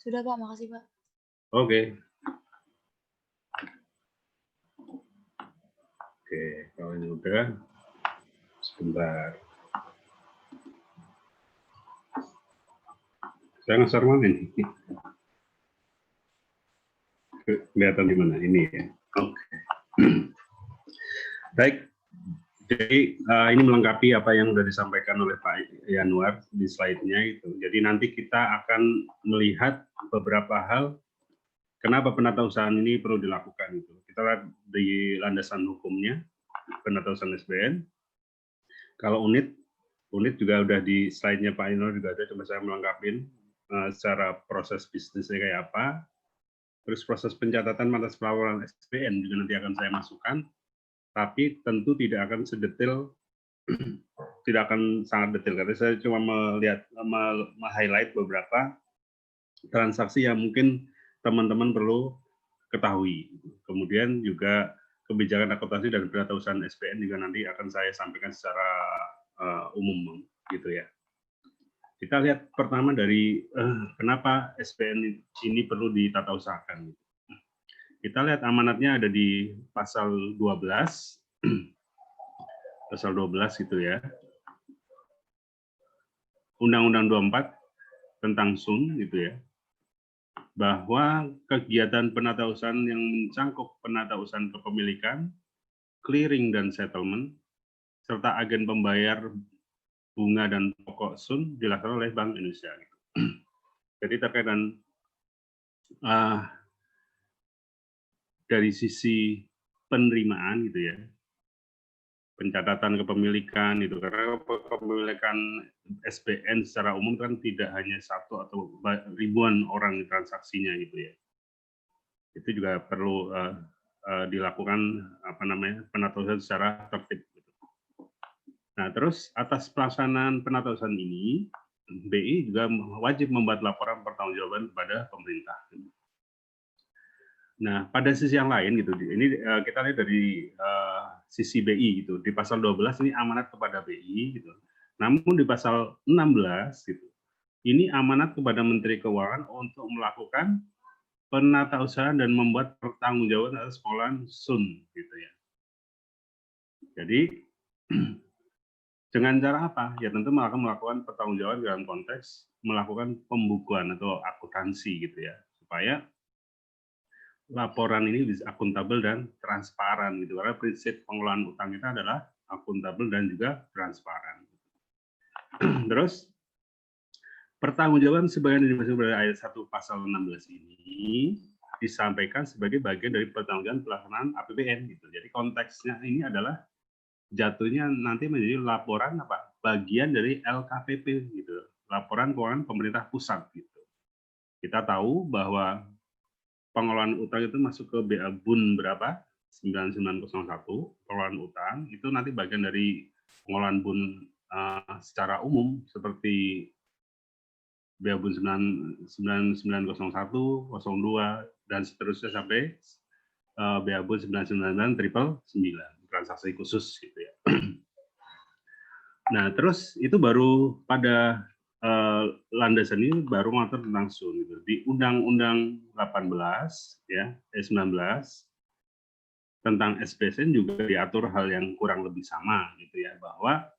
Sudah Pak, makasih Pak. Oke. Oke, kalau ini udah, sebentar. Saya ngasar mana ini? Kelihatan di mana? Ini ya. Oke. Baik. Jadi ini melengkapi apa yang sudah disampaikan oleh Pak Yanuar di slide-nya itu. Jadi nanti kita akan melihat beberapa hal kenapa penatausahaan ini perlu dilakukan itu. Kita lihat di landasan hukumnya penatausahaan SBN. Kalau unit juga udah di slide-nya Pak Yanuar juga ada, cuma saya melengkapi secara proses bisnisnya kayak apa. Terus proses pencatatan atas pelaporan SBN juga nanti akan saya masukkan. Tapi tentu tidak akan sedetail, tidak akan sangat detail. Karena saya cuma melihat, highlight beberapa transaksi yang mungkin teman-teman perlu ketahui. Kemudian juga kebijakan akuntansi dan penatausahaan SBN juga nanti akan saya sampaikan secara umum, gitu ya. Kita lihat pertama dari kenapa SBN ini perlu ditata usahakan. Kita lihat amanatnya ada di pasal 12, pasal 12 gitu ya. Undang-Undang 24 tentang SUN gitu ya. Bahwa kegiatan penatausahaan yang mencangkup penatausahaan kepemilikan, clearing dan settlement, serta agen pembayar bunga dan pokok SUN dilakukan oleh Bank Indonesia. Gitu. Jadi terkait dengan dari sisi penerimaan gitu ya, pencatatan kepemilikan itu, karena kepemilikan SBN secara umum kan tidak hanya satu atau ribuan orang transaksinya gitu ya. Itu juga perlu dilakukan penatausahaan secara tertib. Gitu. Nah, terus atas pelaksanaan penatausahaan ini, BI juga wajib membuat laporan pertanggungjawaban kepada pemerintah. Nah, pada sisi yang lain gitu, ini kita lihat dari sisi BI gitu. Di pasal 12 ini amanat kepada BI gitu. Namun di pasal 16 gitu, ini amanat kepada Menteri Keuangan untuk melakukan penatausahaan dan membuat pertanggungjawaban atas pengelolaan SUN gitu ya. Jadi dengan cara apa? Ya tentu melakukan pertanggungjawaban dalam konteks melakukan pembukuan atau akuntansi gitu ya, supaya laporan ini bisa akuntabel dan transparan gitu, karena prinsip pengelolaan utang kita adalah akuntabel dan juga transparan. Terus pertanggungjawaban sebagian dimaksud pada ayat 1 pasal 16 ini disampaikan sebagai bagian dari pertanggungjawaban pelaksanaan APBN gitu. Jadi konteksnya ini adalah jatuhnya nanti menjadi laporan bagian dari LKPP gitu, laporan keuangan pemerintah pusat gitu. Kita tahu bahwa pengelolaan utang itu masuk ke BA BUN berapa? 9901, pengelolaan utang, itu nanti bagian dari pengelolaan BUN secara umum, seperti BA BUN 9901, 02, dan seterusnya sampai BA BUN 999, transaksi khusus gitu ya. Nah, terus itu baru pada landasan ini baru mengatur tentang SUN gitu. Di Undang-Undang 18 ya, 19 tentang SBSN juga diatur hal yang kurang lebih sama gitu ya, bahwa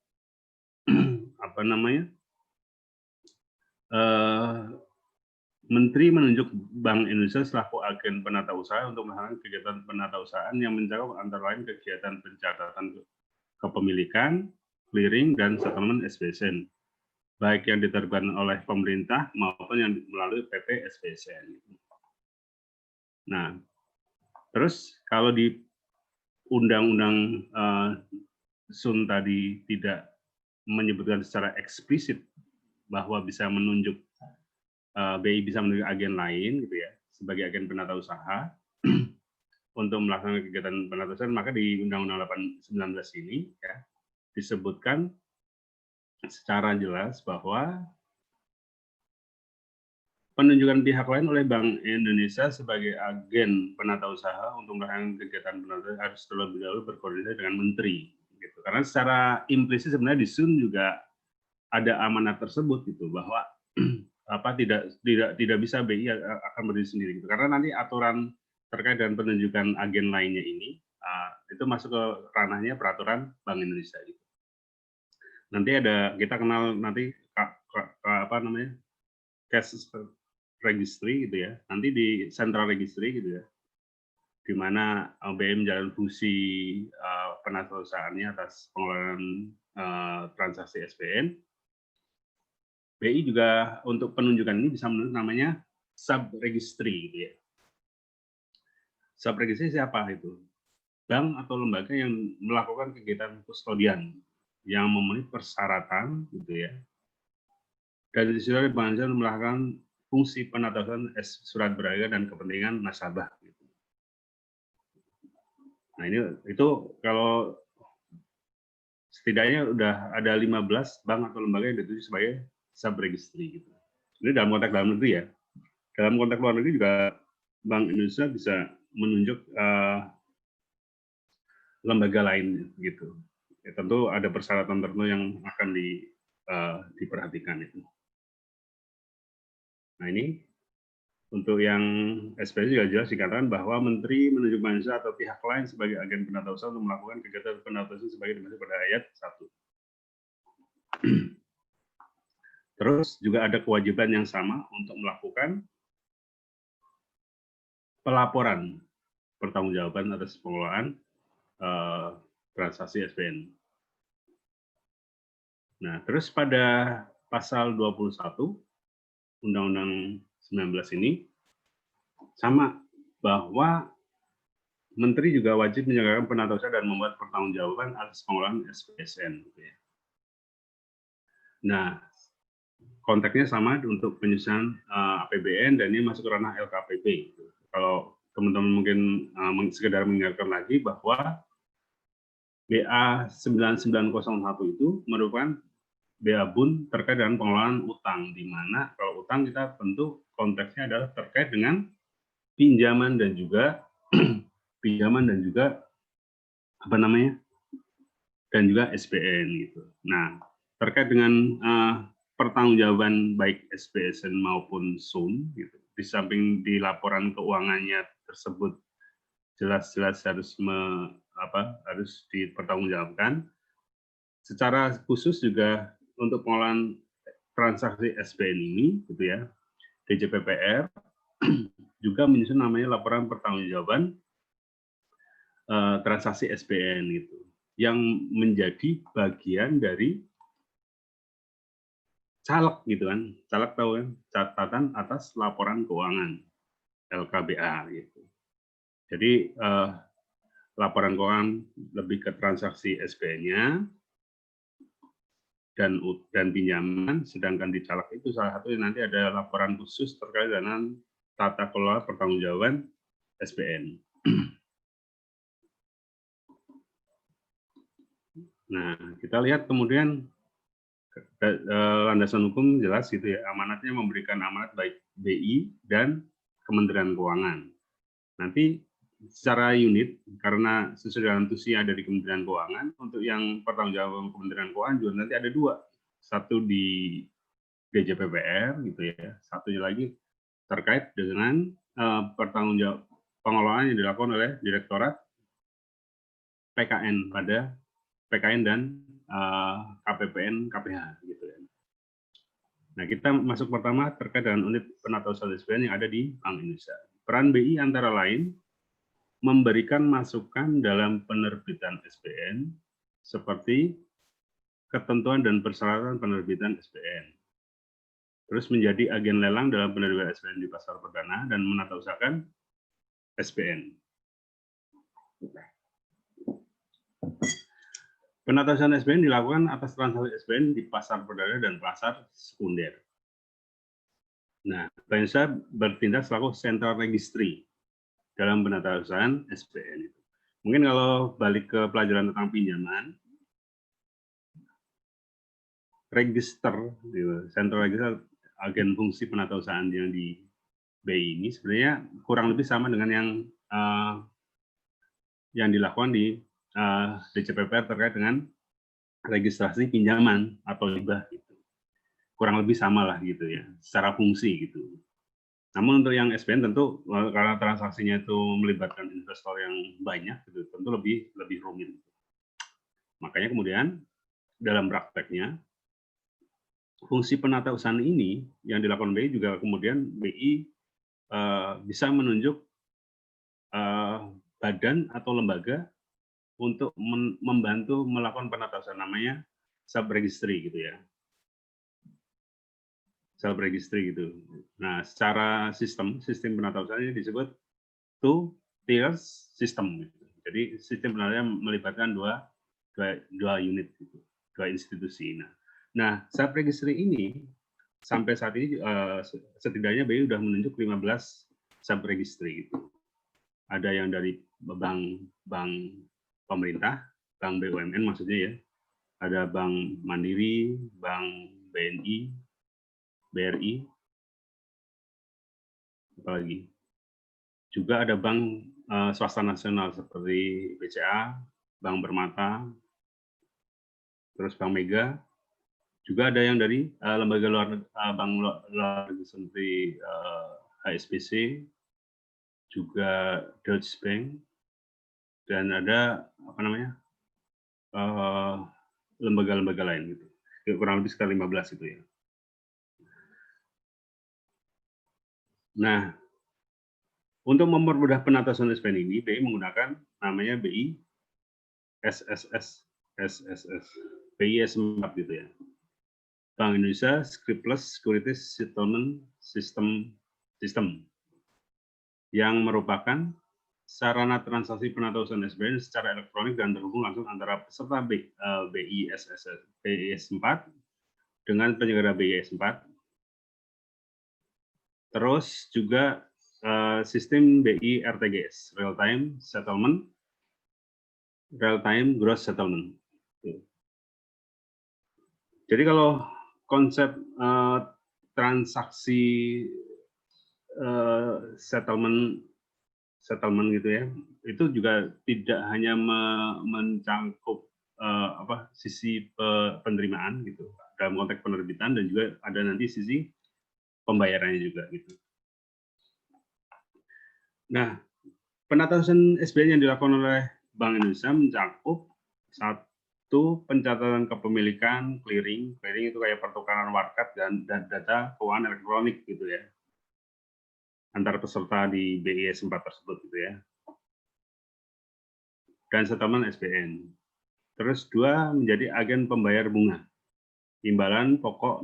Menteri menunjuk Bank Indonesia selaku agen penata usaha untuk melakukan kegiatan penatausahaan yang mencakup antara lain kegiatan pencatatan kepemilikan, clearing, dan settlement SBSN, baik yang diterbitkan oleh pemerintah maupun yang melalui PP SBSN. Nah, terus kalau di Undang-Undang SUN tadi tidak menyebutkan secara eksplisit bahwa bisa menunjuk BI bisa menunjuk agen lain gitu ya sebagai agen penata usaha untuk melaksanakan kegiatan penatausahaan, maka di Undang-Undang 19 ini ya disebutkan secara jelas bahwa penunjukan pihak lain oleh Bank Indonesia sebagai agen penata usaha untuk melaksanakan kegiatan penatausahaan harus terlebih dahulu berkoordinasi dengan menteri gitu. Karena secara implisit sebenarnya di SUN juga ada amanat tersebut gitu, bahwa tidak bisa BI akan berdiri sendiri gitu. Karena nanti aturan terkait dengan penunjukan agen lainnya ini itu masuk ke ranahnya peraturan Bank Indonesia gitu. Nanti kita kenal nanti apa namanya, cash registry gitu ya. Nanti di central registry gitu ya, di mana BI menjalankan fungsi penatausahaannya atas pengelolaan transaksi SPN. BI juga untuk penunjukan ini bisa menunjuk namanya sub registry gitu ya. Sub registry siapa itu? Bank atau lembaga yang melakukan kegiatan kustodian yang memenuhi persyaratan gitu ya. Dan di situ Bank Indonesia melakukan fungsi penatausahaan surat berharga dan kepentingan nasabah gitu. Nah, itu kalau setidaknya udah ada 15 bank atau lembaga yang dituju sebagai sub registry gitu. Ini dalam konteks dalam negeri ya. Dalam konteks luar negeri juga Bank Indonesia bisa menunjuk lembaga lain gitu. Ya, tentu ada persyaratan tertentu yang akan diperhatikan itu. Nah ini untuk yang SPS juga jelas dikatakan bahwa Menteri menunjuk Bank Indonesia atau pihak lain sebagai agen penatausahaan untuk melakukan kegiatan penatausahaan sebagai dimaksud pada ayat 1. Terus juga ada kewajiban yang sama untuk melakukan pelaporan pertanggungjawaban atas pengelolaan transaksi SPN. Nah, terus pada pasal 21 Undang-Undang 19 ini sama bahwa Menteri juga wajib menyelenggarakan penatausahaan dan membuat pertanggungjawaban atas pengelolaan SPSN. Nah, konteksnya sama untuk penyusunan APBN dan ini masuk ke ranah LKPP. Kalau teman-teman mungkin sekedar mengingatkan lagi bahwa BA 9901 itu merupakan BA BUN terkait dengan pengelolaan utang, di mana kalau utang kita tentu konteksnya adalah terkait dengan pinjaman dan juga apa namanya, dan juga SPN gitu. Nah, terkait dengan pertanggungjawaban baik SPSN maupun SUN gitu, di samping di laporan keuangannya tersebut jelas-jelas harus dipertanggungjawabkan. Secara khusus juga untuk pengelolaan transaksi SPN ini, gitu ya, DJPPR juga menyusun namanya laporan pertanggungjawaban transaksi SPN gitu, yang menjadi bagian dari caleg gitu kan, caleg tahu kan, catatan atas laporan keuangan LKBA gitu. Jadi laporan keuangan lebih ke transaksi SPN-nya dan pinjaman, sedangkan di caleg itu salah satu nanti ada laporan khusus terkait dengan tata kelola pertanggungjawaban SPN. Nah, kita lihat kemudian landasan hukum jelas gitu ya, amanatnya memberikan amanat baik BI dan Kementerian Keuangan. Nanti secara unit, karena sesuai dengan tusi ada di Kementerian Keuangan, untuk yang pertanggungjawaban Kementerian Keuangan juga nanti ada dua. Satu di DJPPR gitu ya, satunya lagi terkait dengan pertanggungjawab pengelolaan yang dilakukan oleh Direktorat PKN pada PKN dan KPPN KPH gitu ya. Nah, kita masuk pertama terkait dengan unit penatausahaan SPN yang ada di Bank Indonesia. Peran BI antara lain memberikan masukan dalam penerbitan SPN seperti ketentuan dan persyaratan penerbitan SPN. Terus menjadi agen lelang dalam penerbitan SPN di pasar perdana dan menatausahakan SPN. Penatausahaan SPN dilakukan atas transaksi SPN di pasar perdana dan pasar sekunder. Nah, Bank Indonesia bertindak selaku central registry dalam penatausahaan SPN itu. Mungkin kalau balik ke pelajaran tentang pinjaman, register, central register, agen fungsi penatausahaan yang di BI ini sebenarnya kurang lebih sama dengan yang dilakukan di DJPPR terkait dengan registrasi pinjaman atau hibah gitu. kurang lebih sama lah gitu ya, secara fungsi gitu. Namun untuk yang SBN tentu karena transaksinya itu melibatkan investor yang banyak, gitu, tentu lebih rumit. Makanya kemudian dalam prakteknya fungsi penatausahaan ini yang dilakukan BI juga kemudian BI bisa menunjuk badan atau lembaga untuk membantu melakukan penatausahaan, namanya sub registry gitu ya. Sub registry gitu. Nah, secara sistem penatausahaan ini disebut two tiers system. Gitu. Jadi sistem penatausahaan melibatkan dua unit, gitu, dua institusi. Nah, sub registry ini sampai saat ini setidaknya BI sudah menunjuk 15 sub registry gitu. Ada yang dari bank pemerintah, bank BUMN maksudnya ya. Ada Bank Mandiri, Bank BNI, BRI, apalagi. Juga ada bank swasta nasional seperti BCA, Bank Permata, terus Bank Mega. Juga ada yang dari lembaga bank luar negeri seperti HSBC, juga Deutsche Bank, dan ada lembaga-lembaga lain gitu. Kurang lebih sekitar 15 itu ya. Nah, untuk mempermudah penatausahaan SPN ini, BI menggunakan namanya BI SSS, BI S4 gitu ya. Bank Indonesia Scriptless Securities Settlement System yang merupakan sarana transaksi penatausahaan SBN secara elektronik dan terhubung langsung antara peserta BI S4 dengan penyelenggara BI S4. Terus juga sistem BI RTGS, Real Time Settlement, Real Time Gross Settlement. Jadi kalau konsep transaksi settlement gitu ya, itu juga tidak hanya mencangkup sisi penerimaan gitu dalam konteks penerbitan, dan juga ada nanti sisi pembayarannya juga gitu. Nah, penatausahaan SBN yang dilakukan oleh Bank Indonesia mencakup satu, pencatatan kepemilikan, clearing itu kayak pertukaran warkat dan data keuangan elektronik gitu ya, antar peserta di BI S4 tersebut gitu ya. Dan settlement SBN. Terus dua, menjadi agen pembayar bunga, imbalan pokok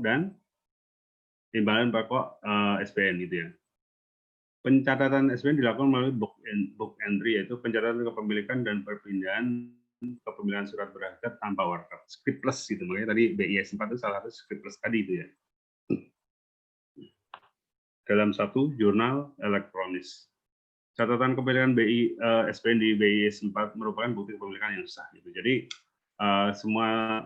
SBN gitu ya. Pencatatan SBN dilakukan melalui book entry, yaitu pencatatan kepemilikan dan perpindahan kepemilikan surat berharga tanpa warkat, scriptless gitu. Makanya tadi BI S4 itu salah satu scriptless tadi itu ya. Dalam satu jurnal elektronis. Catatan kepemilikan SBN di BI S4 merupakan bukti kepemilikan yang sah gitu. Jadi semua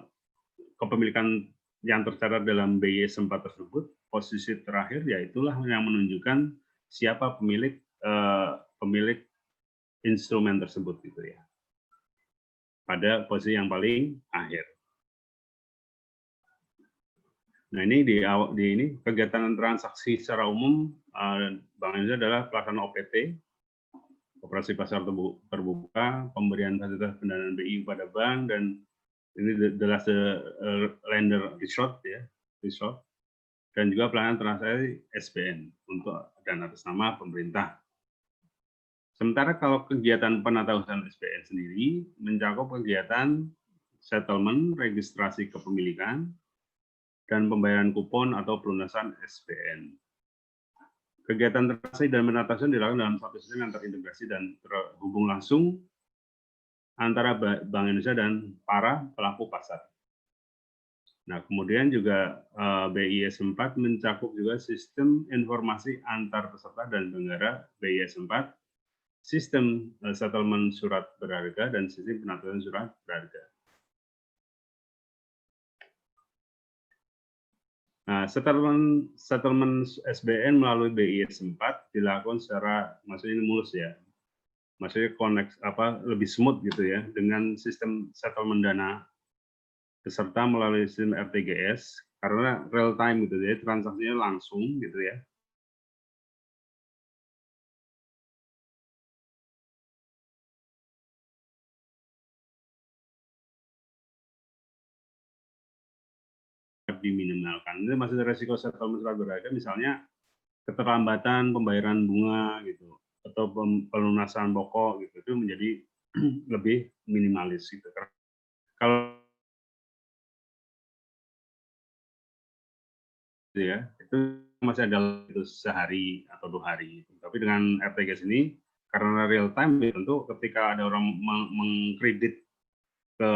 kepemilikan yang tercatat dalam BI S4 tersebut, posisi terakhir yaitulah yang menunjukkan siapa pemilik instrumen tersebut gitu ya, pada posisi yang paling akhir. Nah, ini di kegiatan transaksi secara umum Bank Indonesia adalah pelaksanaan OPT, operasi pasar terbuka, pemberian fasilitas pendanaan BI kepada bank, dan ini adalah lender resort ya, dan juga pelayanan transaksi SBN untuk dan atas nama pemerintah. Sementara kalau kegiatan penatausahaan SBN sendiri mencakup kegiatan settlement, registrasi kepemilikan, dan pembayaran kupon atau pelunasan SBN. Kegiatan transaksi dan penatausahaan dilakukan dalam satu sistem yang terintegrasi dan terhubung langsung antara Bank Indonesia dan para pelaku pasar. Nah, kemudian juga BI S4 mencakup juga sistem informasi antar peserta dan penyelenggara BI S4, sistem settlement surat berharga, dan sistem penatausahaan surat berharga. Nah, settlement SBN melalui BI S4 dilakukan secara, maksudnya ini mulus ya, maksudnya lebih smooth gitu ya, dengan sistem settlement dana peserta melalui sistem RTGS, karena real time gitu ya, transaksinya langsung gitu ya. Diminimalkan. Ini masih resiko settlement surat berharga, misalnya keterlambatan pembayaran bunga gitu, atau pelunasan pokok gitu, itu menjadi lebih minimalis gitu. Kalau ya itu masih ada itu sehari atau 2 hari. Tapi dengan RTGS ini karena real time ya, tentu ketika ada orang mengkredit ke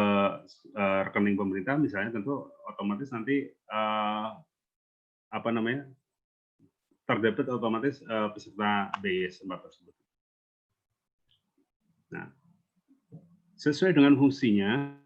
rekening pemerintah misalnya, tentu otomatis nanti apa namanya, terdebit otomatis peserta BI 4 tersebut. Nah, sesuai dengan fungsinya,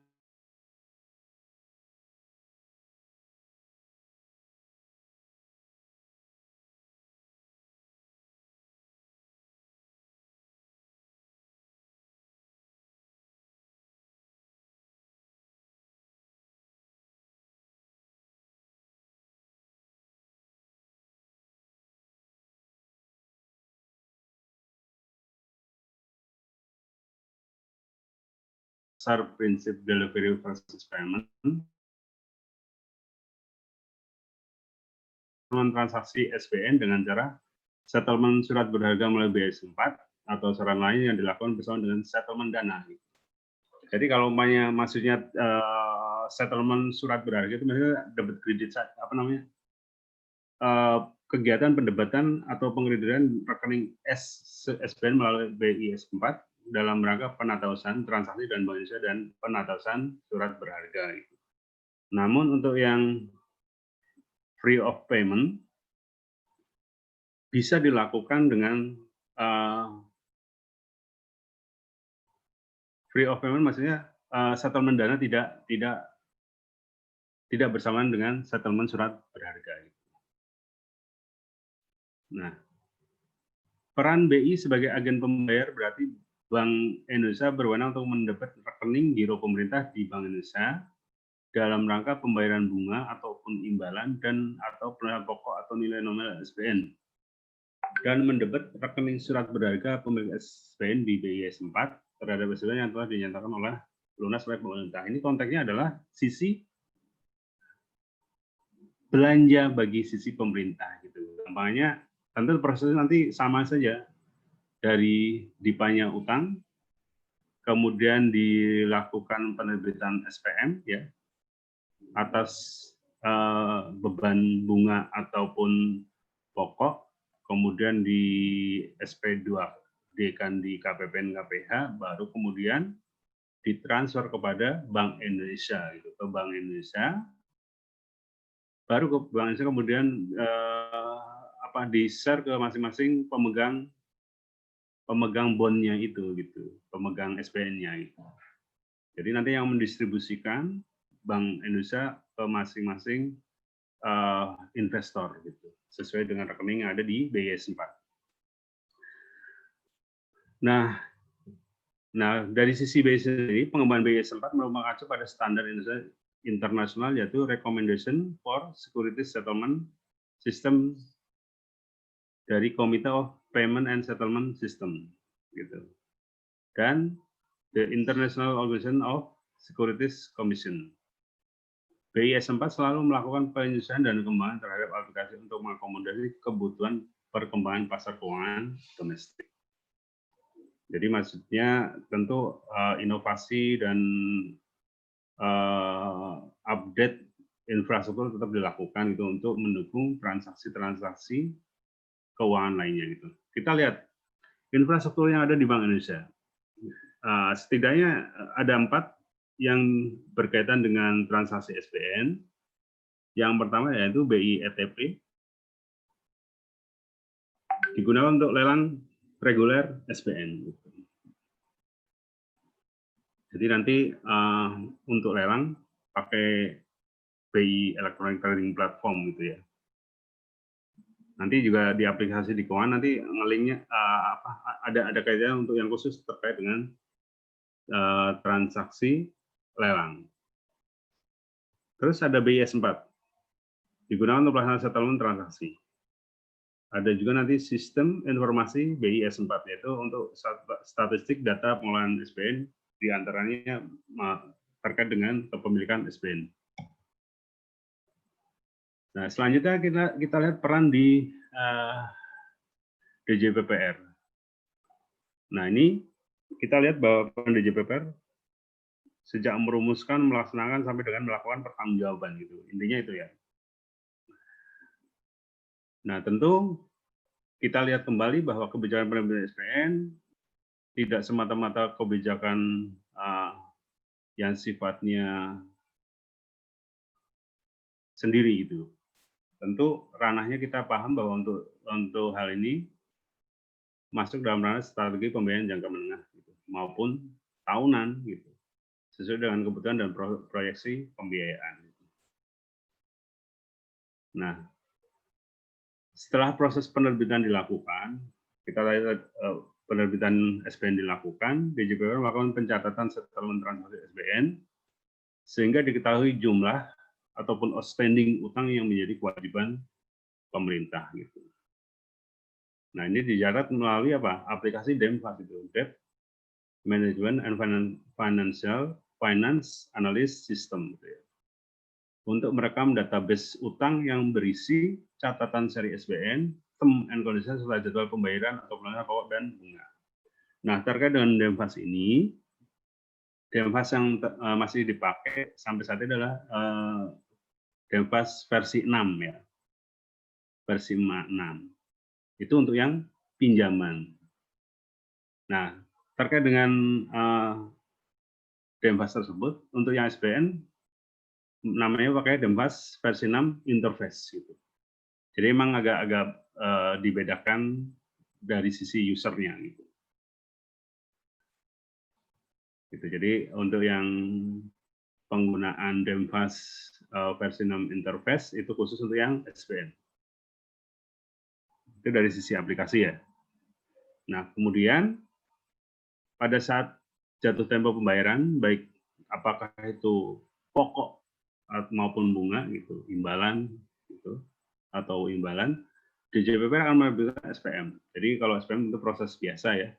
dasar prinsip delivery versus payment, transaksi SPN dengan cara settlement surat berharga melalui BI 4 atau saran lain yang dilakukan bersama dengan settlement dana. Jadi kalau umpamanya maksudnya settlement surat berharga itu maksudnya debit kredit apa namanya, kegiatan pendebatan atau pengkreditan rekening SPN melalui BI 4 dalam rangka penatausan transaksi dan Bank Indonesia dan penatausan surat berharga. Namun untuk yang free of payment bisa dilakukan dengan free of payment, maksudnya settlement dana tidak bersamaan dengan settlement surat berharga. Nah, peran BI sebagai agen pembayar berarti Bank Indonesia berwenang untuk mendebit rekening giro pemerintah di Bank Indonesia dalam rangka pembayaran bunga ataupun imbalan dan atau penagihan pokok atau nilai nominal SPN, dan mendebit rekening surat berharga pemilik SPN di BI 4 terhadap SPN yang telah dinyatakan oleh lunas oleh pemerintah. Ini konteksnya adalah sisi belanja bagi sisi pemerintah gitu. Gampangnya tentu prosesnya nanti sama saja, dari dipanya utang, kemudian dilakukan penerbitan SPM ya atas beban bunga ataupun pokok, kemudian di SP2D-kan di KPPN KPH, baru kemudian ditransfer kepada Bank Indonesia gitu, ke Bank Indonesia, baru ke Bank Indonesia kemudian di-share ke masing-masing pemegang bondnya itu gitu, pemegang SPN-nya itu. Jadi nanti yang mendistribusikan Bank Indonesia ke masing-masing investor gitu, sesuai dengan rekening yang ada di BI 4. Nah, dari sisi BI sendiri, pengembangan BI 4 mengacu pada standar Indonesia internasional, yaitu Recommendation for Securities Settlement System dari Committee of Payment and Settlement System gitu, dan the International Organization of Securities Commission. BI 4 selalu melakukan penyusunan dan pengembangan terhadap aplikasi untuk mengakomodasi kebutuhan perkembangan pasar keuangan domestik. Jadi maksudnya tentu inovasi dan update infrastruktur tetap dilakukan gitu untuk mendukung transaksi-transaksi keuangan lainnya gitu. Kita lihat infrastruktur yang ada di Bank Indonesia. Setidaknya ada 4 yang berkaitan dengan transaksi SPN. Yang pertama yaitu BI ETP, digunakan untuk lelang reguler SPN. Jadi nanti untuk lelang pakai BI Electronic Trading Platform gitu ya. Nanti juga di aplikasi di keuangan nanti ngelinknya ada kaitannya untuk yang khusus terkait dengan transaksi lelang. Terus ada BI S4. digunakan untuk pelaksanaan settlement transaksi. Ada juga nanti sistem informasi BI S4, yaitu untuk statistik data pengelolaan SBN, diantaranya terkait dengan kepemilikan SBN. Nah, selanjutnya kita lihat peran di DJPPR. Nah, ini kita lihat bahwa peran DJPPR sejak merumuskan, melaksanakan, sampai dengan melakukan pertanggungjawaban gitu. Intinya itu ya. Nah, tentu kita lihat kembali bahwa kebijakan penerbitan SPN tidak semata-mata kebijakan yang sifatnya sendiri itu. Tentu ranahnya kita paham bahwa untuk hal ini masuk dalam ranah strategi pembiayaan jangka menengah gitu, maupun tahunan gitu, sesuai dengan kebutuhan dan proyeksi pembiayaan. Nah, setelah proses penerbitan dilakukan, kita lihat penerbitan SBN dilakukan, DJPPR melakukan pencatatan settlement transaksi SBN sehingga diketahui jumlah ataupun outstanding utang yang menjadi kewajiban pemerintah gitu. Nah, ini dicatat melalui apa? Aplikasi DEMFAS itu, Debt Management and Financial Finance Analysis System gitu ya. Untuk merekam database utang yang berisi catatan seri SBN, term and condition serta jadwal pembayaran atau pelunasan pokok dan bunga. Nah, terkait dengan DEMFAS ini, DEMFAS yang masih dipakai sampai saat ini adalah DEMFAS versi 6 ya. Versi 6. Itu untuk yang pinjaman. Nah, terkait dengan DEMFAS tersebut, untuk yang SBN namanya pakai DEMFAS versi 6 Interface gitu. Jadi memang agak dibedakan dari sisi usernya gitu. Jadi untuk yang penggunaan DEMFAS versi 6 Interface itu khusus untuk yang SBN. Itu dari sisi aplikasi ya. Nah, kemudian pada saat jatuh tempo pembayaran, baik apakah itu pokok maupun bunga gitu, imbalan gitu, atau imbalan, DJPPR akan menerbitkan SPM. Jadi kalau SPM itu proses biasa ya,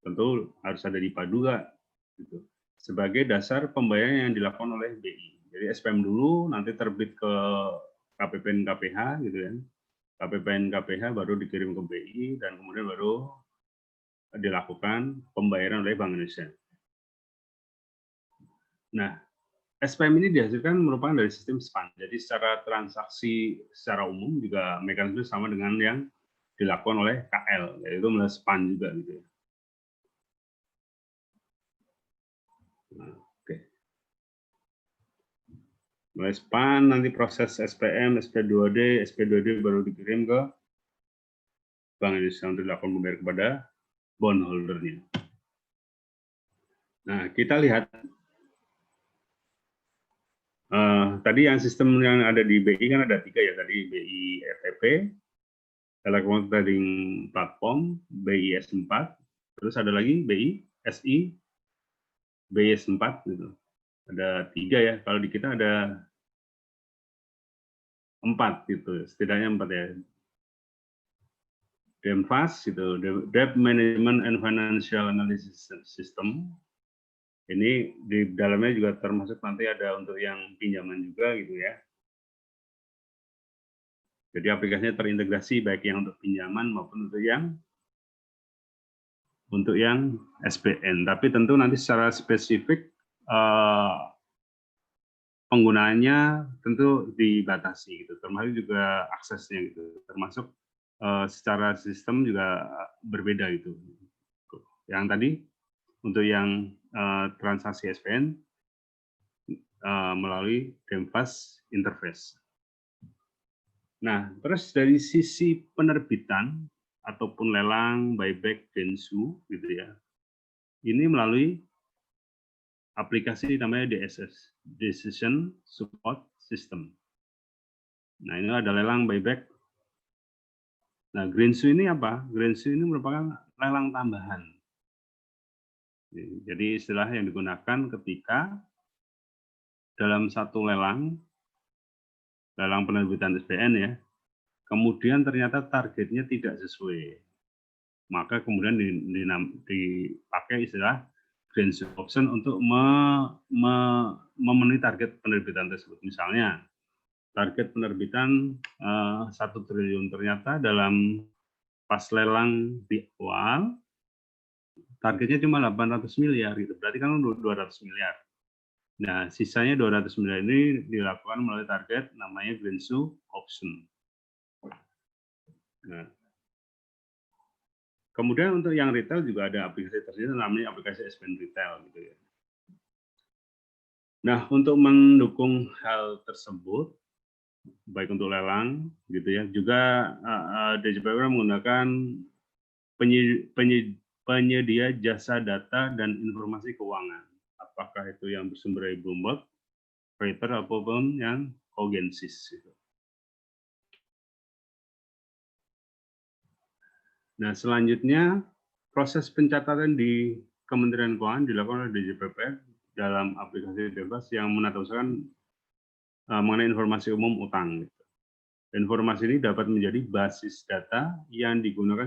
tentu harus ada DIPA 2 gitu, sebagai dasar pembayaran yang dilakukan oleh BI. Jadi SPM dulu, nanti terbit ke KPPN KPH gitu kan, KPPN KPH baru dikirim ke BI, dan kemudian baru dilakukan pembayaran oleh Bank Indonesia. Nah, SPM ini dihasilkan merupakan dari sistem SPAN. Jadi secara transaksi secara umum juga mekanisme sama dengan yang dilakukan oleh KL, yaitu melalui SPAN juga gitu ya. Nah, oke. Mulai SPAN, nanti proses SPM, SP2D, SP2D baru dikirim ke Bank Indonesia untuk dilakukan pembayaran kepada bondholdernya. Nah, kita lihat tadi yang sistem yang ada di BI kan ada 3 ya, tadi BI ETP, Electronic Trading Platform, BI S4, terus ada lagi BI SI, BI S4 gitu. Ada 3 ya, kalau di kita ada 4 gitu, setidaknya 4 ya. DEMFAS gitu, Debt Management and Financial Analysis System. Ini di dalamnya juga termasuk nanti ada untuk yang pinjaman juga gitu ya. Jadi aplikasinya terintegrasi baik yang untuk pinjaman maupun untuk yang SBN. Tapi tentu nanti secara spesifik penggunaannya tentu dibatasi gitu, termasuk juga aksesnya gitu, termasuk secara sistem juga berbeda gitu. Yang tadi untuk yang transaksi SPN melalui DEMFAS Interface. Nah, terus dari sisi penerbitan ataupun lelang, buyback, densu gitu ya, ini melalui aplikasi namanya DSS, Decision Support System. Nah, ini ada lelang, buyback. Nah, Greensu ini apa? Greensu ini merupakan lelang tambahan. Jadi istilah yang digunakan ketika dalam satu lelang lelang penerbitan SBN ya. Kemudian ternyata targetnya tidak sesuai. Maka kemudian dipakai istilah green shoe option untuk memenuhi target penerbitan tersebut. Misalnya, target penerbitan 1 triliun ternyata dalam pas lelang di awal, targetnya cuma 800 miliar gitu. Berarti kan 200 miliar. Nah, sisanya 200 miliar ini dilakukan melalui target namanya green shoe option. Nah, kemudian untuk yang retail juga ada aplikasi tersendiri namanya aplikasi SBN Retail gitu ya. Nah, untuk mendukung hal tersebut, baik untuk lelang gitu ya, juga DJPWR menggunakan penyedia jasa data dan informasi keuangan. Apakah itu yang bersumber dari Bloomberg, Reuters, ataupun yang Cogensis. Gitu. Nah, selanjutnya proses pencatatan di Kementerian Keuangan dilakukan oleh DJPPR dalam aplikasi bebas yang menatakan mengenai informasi umum utang. Informasi ini dapat menjadi basis data yang digunakan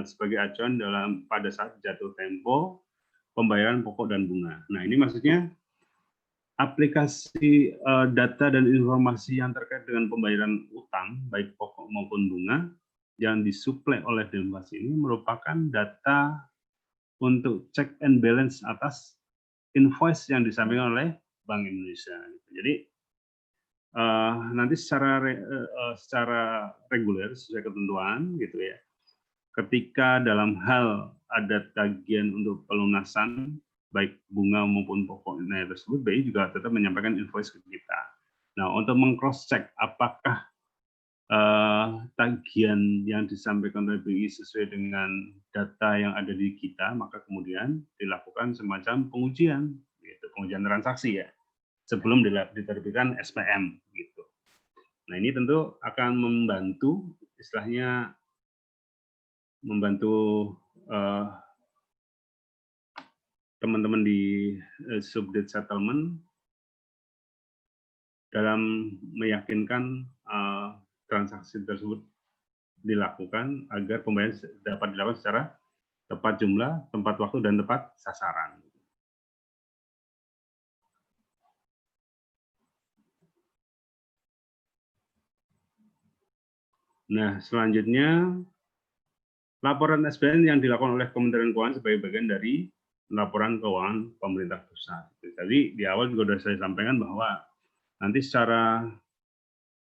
sebagai acuan pada saat jatuh tempo pembayaran pokok dan bunga. Nah, ini maksudnya aplikasi data dan informasi yang terkait dengan pembayaran utang, baik pokok maupun bunga, yang disuplai oleh informasi ini merupakan data untuk check and balance atas invoice yang disampaikan oleh Bank Indonesia. Jadi nanti secara reguler sesuai ketentuan gitu ya. Ketika dalam hal ada tagihan untuk pelunasan baik bunga maupun pokoknya tersebut, BI juga tetap menyampaikan invoice ke kita. Nah, untuk meng-cross check apakah tagihan yang disampaikan oleh BI sesuai dengan data yang ada di kita, maka kemudian dilakukan semacam pengujian, gitu, pengujian transaksi ya, sebelum diterbitkan SPM gitu. Nah, ini tentu akan membantu, istilahnya membantu teman-teman di subdit settlement dalam meyakinkan transaksi tersebut dilakukan agar pembayaran dapat dilakukan secara tepat jumlah, tepat waktu, dan tepat sasaran. Nah, selanjutnya laporan SBN yang dilakukan oleh Kementerian Keuangan sebagai bagian dari laporan keuangan pemerintah pusat. Jadi di awal juga sudah saya sampaikan bahwa nanti secara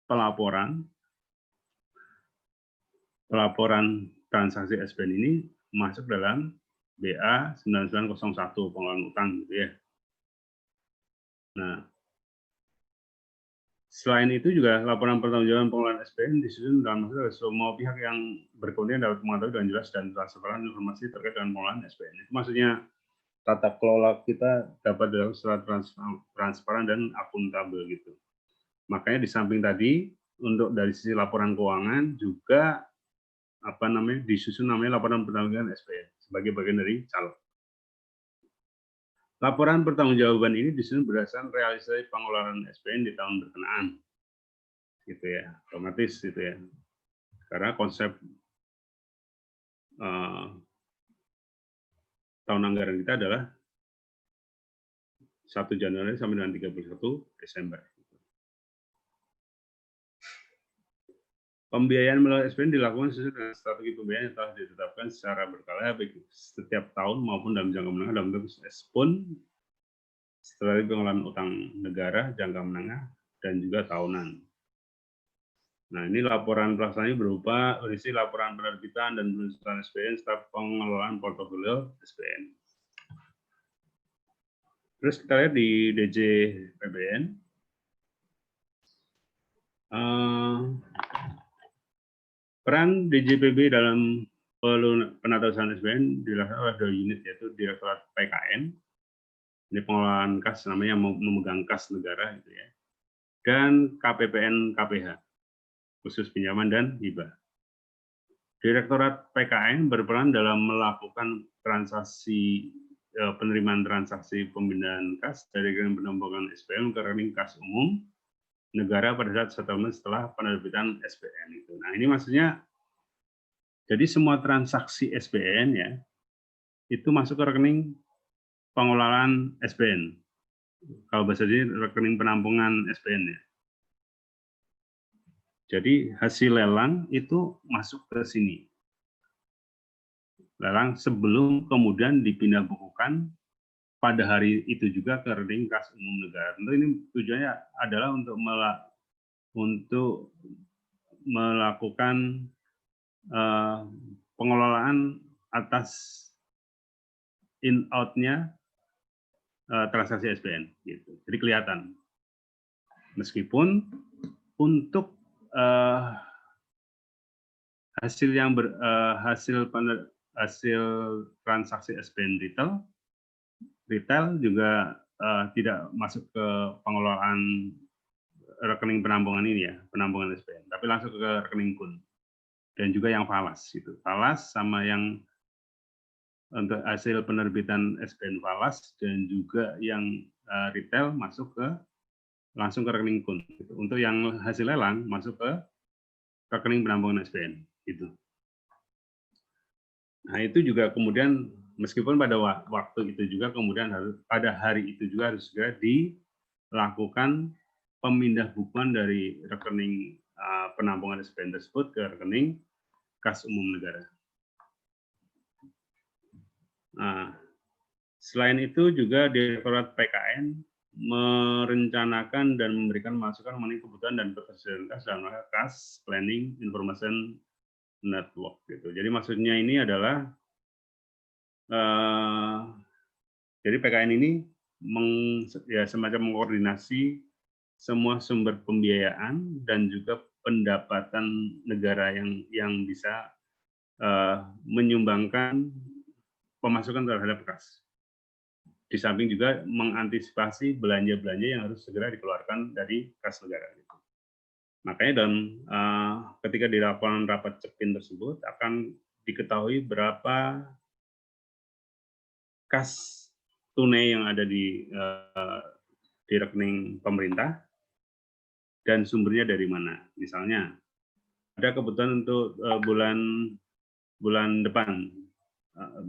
pelaporan transaksi SBN ini masuk dalam BA 9901 pengelolaan utang gitu ya. Nah, selain itu juga laporan pertanggungjawaban pengelolaan SBN disusun dalam maksud semua pihak yang berkepentingan dapat mengetahui dengan jelas dan transparan informasi terkait dengan pengelolaan SBN. Itu maksudnya tata kelola kita dapat dilakukan secara transparan dan akuntabel gitu. Makanya di samping tadi untuk dari sisi laporan keuangan juga disusun namanya laporan pertanggungjawaban SBN sebagai bagian dari CALEK. Laporan pertanggungjawaban ini disusun berdasarkan realisasi pengelolaan SBN di tahun berkenaan, gitu ya, otomatis gitu ya. Karena konsep tahun anggaran kita adalah 1 Januari sampai dengan 31 Desember. Pembiayaan melalui SBN dilakukan sesuai dengan strategi pembiayaan yang telah ditetapkan secara berkala baik setiap tahun maupun dalam jangka menengah dalam bentuk SPUN, strategi pengelolaan utang negara jangka menengah, dan juga tahunan. Nah, ini laporan pelaksanaannya berupa berisi laporan penerbitan dan penyusunan SBN serta pengelolaan portofolio SBN. Terus kita lihat di DJ PBN. Peran DJPB dalam penatasan SBN dilakukan oleh 2 unit, yaitu Direktorat PKN, ini pengelolaan kas namanya memegang kas negara gitu ya, dan KPPN KPH, khusus pinjaman dan hibah. Direktorat PKN berperan dalam melakukan transaksi penerimaan transaksi pembinaan kas dari rekening penampungan SBN ke rekening kas umum negara pada saat settlement setelah penerbitan SPN itu. Nah, ini maksudnya jadi semua transaksi SPN ya itu masuk ke rekening pengelolaan SPN. Kalau bahasa ini rekening penampungan SPN ya. Jadi hasil lelang itu masuk ke sini. Lelang sebelum kemudian dipindah bukukan pada hari itu juga ke rekening kas umum negara. Tentu ini tujuannya adalah untuk melakukan pengelolaan atas in-out-nya transaksi SPN. Gitu. Jadi kelihatan. Meskipun untuk hasil transaksi SPN retail juga tidak masuk ke pengelolaan rekening penampungan ini ya, penampungan SPN, tapi langsung ke rekening kun. Dan juga yang falas gitu. Falas sama yang untuk hasil penerbitan SPN falas dan juga yang retail masuk langsung ke rekening kun. Gitu. Untuk yang hasil lelang masuk ke rekening penampungan SPN. Gitu. Nah itu juga kemudian meskipun pada waktu itu juga kemudian pada hari itu juga harus segera dilakukan pemindah bukuan dari rekening penampungan SPN tersebut ke rekening kas umum negara. Nah, selain itu juga Direktorat PKN merencanakan dan memberikan masukan mengenai kebutuhan dan ketersediaan kas dalam rangka Kas Planning Information Network gitu. Jadi maksudnya ini adalah jadi PKN ini semacam mengkoordinasi semua sumber pembiayaan dan juga pendapatan negara yang bisa menyumbangkan pemasukan terhadap kas. Di samping juga mengantisipasi belanja-belanja yang harus segera dikeluarkan dari kas negara. Makanya ketika dilakukan rapat CEPIN tersebut akan diketahui berapa kas tunai yang ada di rekening pemerintah dan sumbernya dari mana. Misalnya ada kebutuhan untuk bulan depan,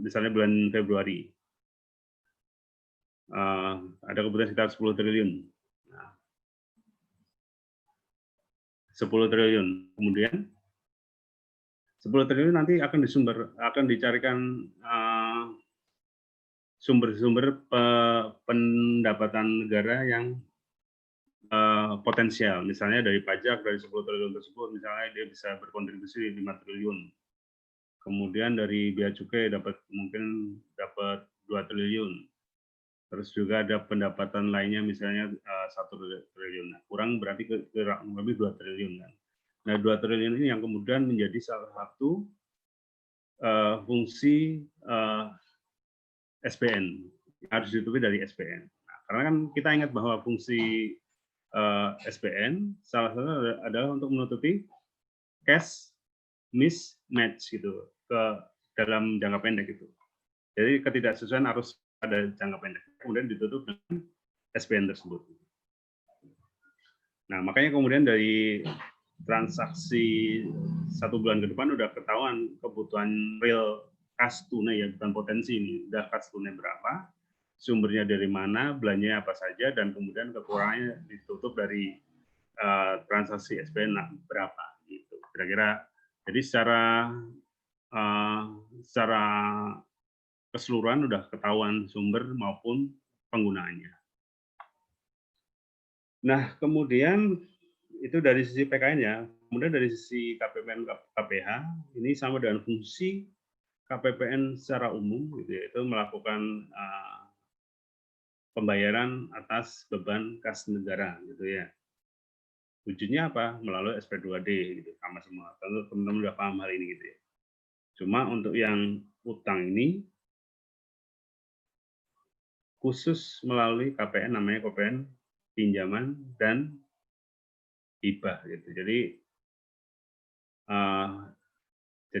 misalnya bulan Februari, ada kebutuhan sekitar 10 triliun. 10 triliun. Kemudian 10 triliun nanti akan dicarikan sumber-sumber pendapatan negara yang potensial. Misalnya dari pajak dari 10 triliun tersebut, misalnya dia bisa berkontribusi 5 triliun. Kemudian dari bea cukai mungkin dapat 2 triliun. Terus juga ada pendapatan lainnya misalnya 1 triliun. Nah, kurang berarti kurang lebih 2 triliun kan. Nah, 2 triliun ini yang kemudian menjadi salah satu fungsi SPN harus ditutupi dari SPN. Nah, karena kan kita ingat bahwa fungsi SPN salah satu adalah untuk menutupi cash mismatch gitu ke dalam jangka pendek itu. Jadi ketidaksesuaian harus ada jangka pendek, kemudian ditutup dengan SPN tersebut. Nah, makanya kemudian dari transaksi 1 bulan ke depan udah ketahuan kebutuhan real kas tunai ya, bukan potensi ini, udah kas tunai berapa, sumbernya dari mana, belanjanya apa saja, dan kemudian kekurangannya ditutup dari transaksi SPN berapa gitu. Kira-kira jadi secara keseluruhan udah ketahuan sumber maupun penggunaannya. Nah, kemudian itu dari sisi PKN ya. Kemudian dari sisi KPPN KPH ini sama dengan fungsi KPPN secara umum gitu ya, itu melakukan pembayaran atas beban kas negara gitu ya. Wujudnya apa? Melalui SP2D gitu, sama semua. Tentu teman-teman udah paham hal ini gitu ya. Cuma untuk yang utang ini khusus melalui KPN namanya KPN pinjaman dan hibah gitu. Jadi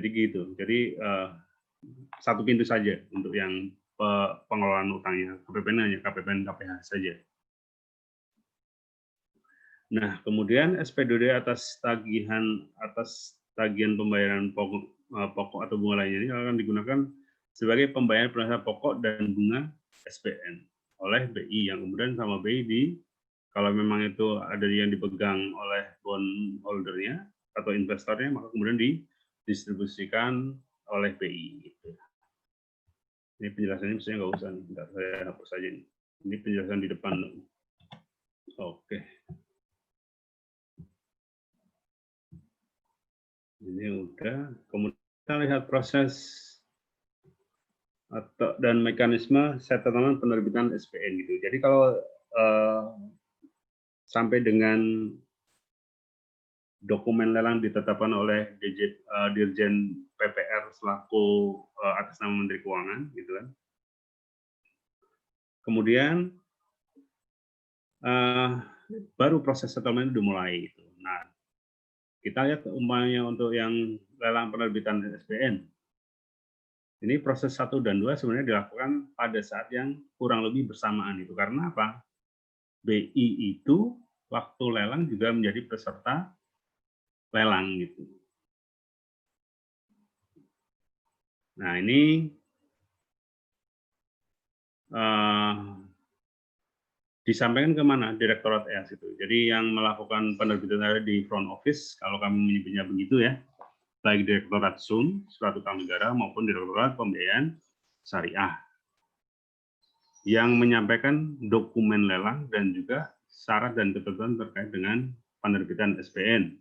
gitu. Jadi satu pintu saja untuk yang pengelolaan utangnya. KPPN hanya KPPN KPH saja. Nah, kemudian SP2D atas tagihan pembayaran pokok atau bunga lainnya ini akan digunakan sebagai pembayaran penghasilan pokok dan bunga SPN oleh BI, yang kemudian sama BI kalau memang itu ada yang dipegang oleh bondholdernya atau investornya, maka kemudian didistribusikan oleh BI. Gitu. Ini penjelasannya misalnya nggak usah, nggak saya hapus saja. Ini penjelasan di depan. Oke. Ini udah. Kemudian kita lihat proses dan mekanisme settlement penerbitan SPN gitu. Jadi kalau sampai dengan dokumen lelang ditetapkan oleh Dirjen PPR selaku atas nama Menteri Keuangan, gitu kan. Kemudian baru proses settlement dimulai. Gitu. Nah, kita lihat umpamanya untuk yang lelang penerbitan SPN. Ini proses 1 dan 2 sebenarnya dilakukan pada saat yang kurang lebih bersamaan itu. Karena apa? BI itu waktu lelang juga menjadi peserta lelang gitu. Nah, ini disampaikan ke mana? Direktorat EAS itu. Jadi yang melakukan penerbitan ada di front office, kalau kami menyebutnya begitu ya, baik Direktorat SUN, Surat Utang Negara, maupun Direktorat Pembiayaan Syariah, yang menyampaikan dokumen lelang dan juga syarat dan ketentuan terkait dengan penerbitan SPN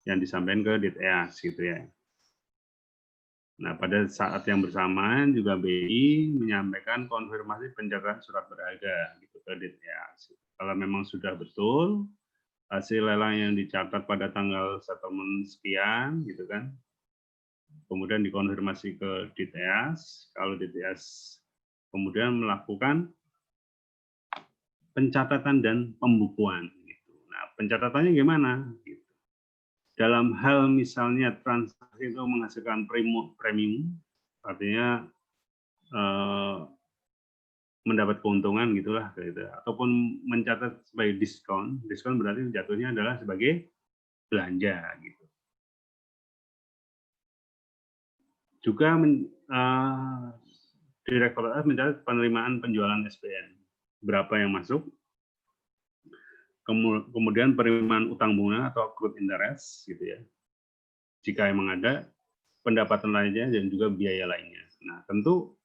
yang disampaikan ke DIT-EAS gitu ya. Nah, pada saat yang bersamaan juga BI menyampaikan konfirmasi pencatatan surat berharga gitu ke DIT-EAS. Kalau memang sudah betul hasil lelang yang dicatat pada tanggal settlement sekian gitu kan, kemudian dikonfirmasi ke DIT-EAS, kalau DIT-EAS kemudian melakukan pencatatan dan pembukuan. Gitu. Nah, pencatatannya gimana? Gitu. Dalam hal misalnya transaksi itu menghasilkan premium, artinya mendapat keuntungan gitulah, gitu. Ataupun mencatat sebagai diskon berarti jatuhnya adalah sebagai belanja gitu. Juga Direktorat mencatat penerimaan penjualan SPN, berapa yang masuk, kemudian penerimaan utang bunga atau accrued interest gitu ya, jika emang ada, pendapatan lainnya dan juga biaya lainnya. Nah, tentu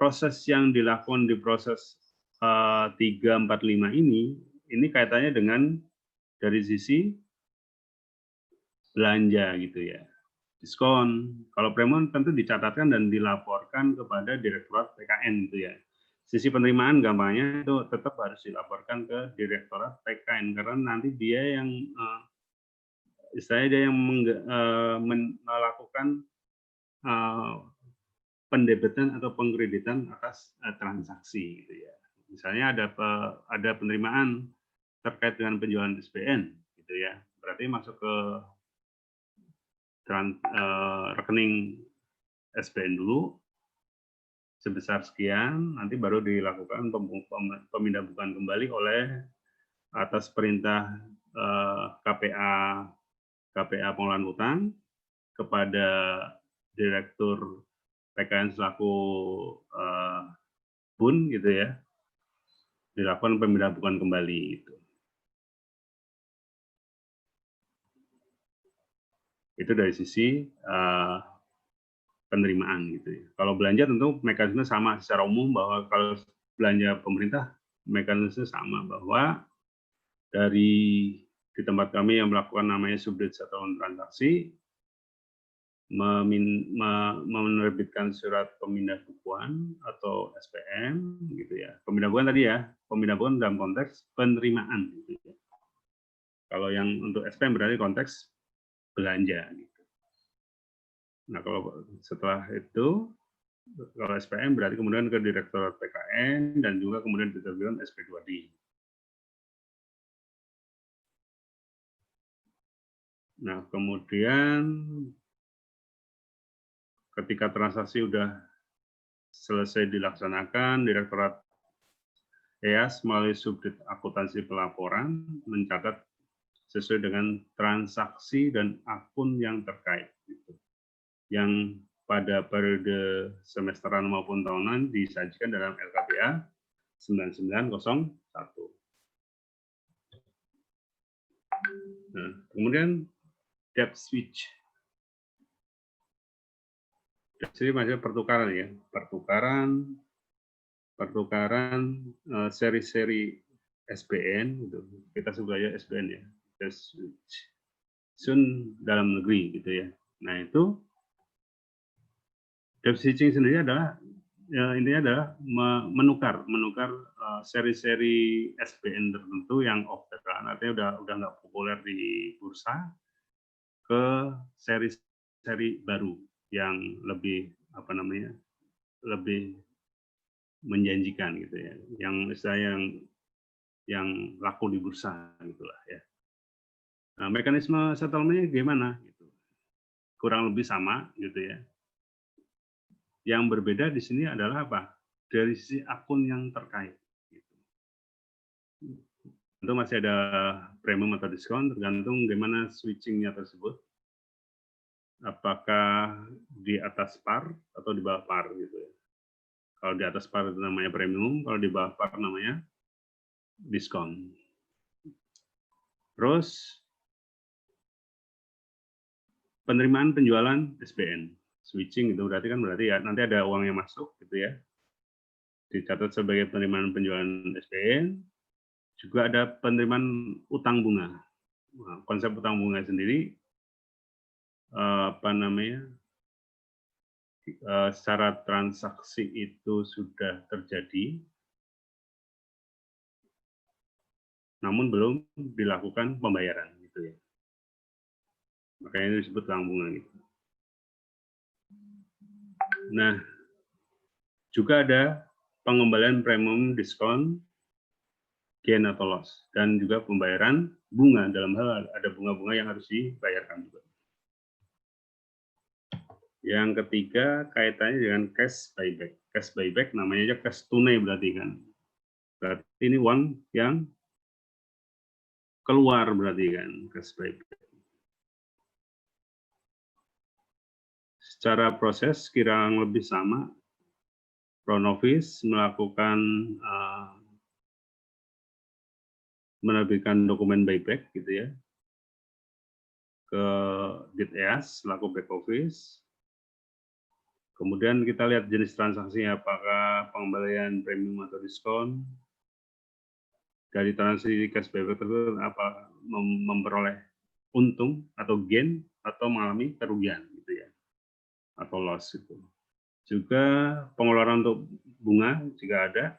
proses yang dilakukan di proses 3, 4, 5 ini kaitannya dengan dari sisi belanja gitu ya. Diskon, kalau premium tentu dicatatkan dan dilaporkan kepada Direktorat PKN gitu ya. Sisi penerimaan gampangnya itu tetap harus dilaporkan ke Direktorat PKN karena nanti dia yang istilahnya dia yang melakukan pendebitan atau pengkreditan atas transaksi gitu ya. Misalnya ada penerimaan terkait dengan penjualan SPN gitu ya. Berarti masuk ke rekening SPN dulu sebesar sekian, nanti baru dilakukan pemindahan kembali oleh atas perintah KPA Pengelolaan Utang kepada Direktur PKN selaku BUN gitu ya, dilakukan pemindahan kembali itu. Itu dari sisi penerimaan gitu ya. Kalau belanja tentu mekanisme sama secara umum, bahwa kalau belanja pemerintah mekanisme sama, bahwa di tempat kami yang melakukan namanya subdit settlement transaksi menerbitkan surat pemindah bukuan atau SPM gitu ya. Pemindah bukuan tadi ya, pemindah bukuan dalam konteks penerimaan gitu ya. Kalau yang untuk SPM berarti konteks belanja gitu. Nah, kalau setelah itu, kalau SPM berarti kemudian ke Direktorat PKN dan juga kemudian diterbitkan SP2D. Nah, kemudian ketika transaksi sudah selesai dilaksanakan, Direktorat EAS melalui subdit akuntansi pelaporan mencatat sesuai dengan transaksi dan akun yang terkait. Gitu. Yang pada periode semesteran maupun tahunan disajikan dalam LKPA 9901. Nah, kemudian debt switch. Jadi maksudnya pertukaran ya, pertukaran seri-seri SBN, gitu. Kita sebut aja SBN ya, sun dalam negeri gitu ya. Nah itu debt switching sendiri adalah ya, intinya adalah menukar seri-seri SBN tertentu yang off the run, artinya udah nggak populer di bursa ke seri-seri baru yang lebih lebih menjanjikan gitu ya, yang istilahnya yang laku di bursa gitulah ya. Nah, mekanisme settlement-nya gimana gitu. Kurang lebih sama gitu ya. Yang berbeda di sini adalah apa? Dari sisi akun yang terkait gitu. Tentu masih ada premium atau diskon tergantung gimana switching-nya tersebut. Apakah di atas par atau di bawah par gitu ya. Kalau di atas par itu namanya premium, kalau di bawah par namanya diskon. Terus penerimaan penjualan SBN, switching itu berarti ya nanti ada uang yang masuk gitu ya. Dicatat sebagai penerimaan penjualan SBN, juga ada penerimaan utang bunga. Nah, konsep utang bunga sendiri secara transaksi itu sudah terjadi, namun belum dilakukan pembayaran gitu ya. Makanya itu disebut utang bunga gitu. Nah, juga ada pengembalian premium, diskon, gain atau loss, dan juga pembayaran bunga dalam hal ada bunga-bunga yang harus dibayarkan juga. Yang ketiga kaitannya dengan cash buyback. Cash buyback namanya aja cash tunai berarti kan. Berarti ini uang yang keluar berarti kan cash buyback. Secara proses kurang lebih sama. Pronovis melakukan menerbitkan dokumen buyback gitu ya ke DIT-EAS selaku back office. Kemudian kita lihat jenis transaksinya, apakah pengembalian premium atau diskon. Dari transaksi cash buyback tersebut apa memperoleh untung atau gain atau mengalami kerugian gitu ya, atau loss itu. Juga pengeluaran untuk bunga jika ada,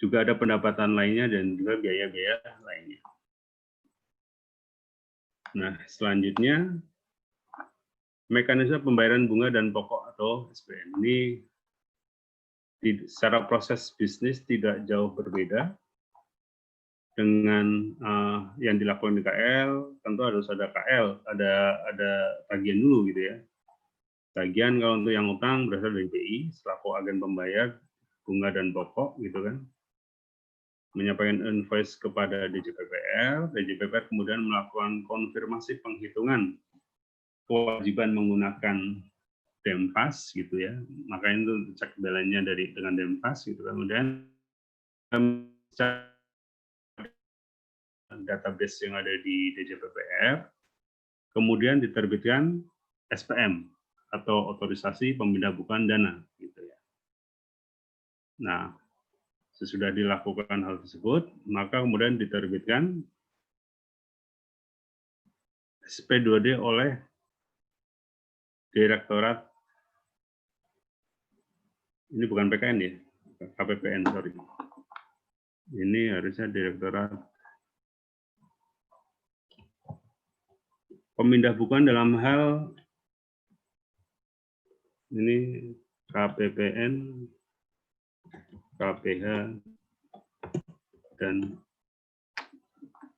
juga ada pendapatan lainnya dan juga biaya-biaya lainnya. Nah, selanjutnya mekanisme pembayaran bunga dan pokok atau SPN ini secara proses bisnis tidak jauh berbeda dengan yang dilakukan di KL. Tentu harus ada KL, ada tagihan dulu gitu ya. Tagihan kalau untuk yang utang berasal dari BI selaku agen pembayar bunga dan pokok gitu kan. Menyampaikan invoice kepada DJPPR, DJPPR kemudian melakukan konfirmasi penghitungan kewajiban menggunakan DEMFAS gitu ya, makanya itu cek balance-nya dengan DEMFAS gitu. Kemudian database yang ada di DJPPR, kemudian diterbitkan SPM atau otorisasi pemindahan dana gitu ya. Nah, sesudah dilakukan hal tersebut, maka kemudian diterbitkan SP2D oleh Direktorat, ini bukan PKN ya, KPPN, sorry. Ini harusnya Direktorat Pemindahbukuan dalam hal ini KPPN, KPH, dan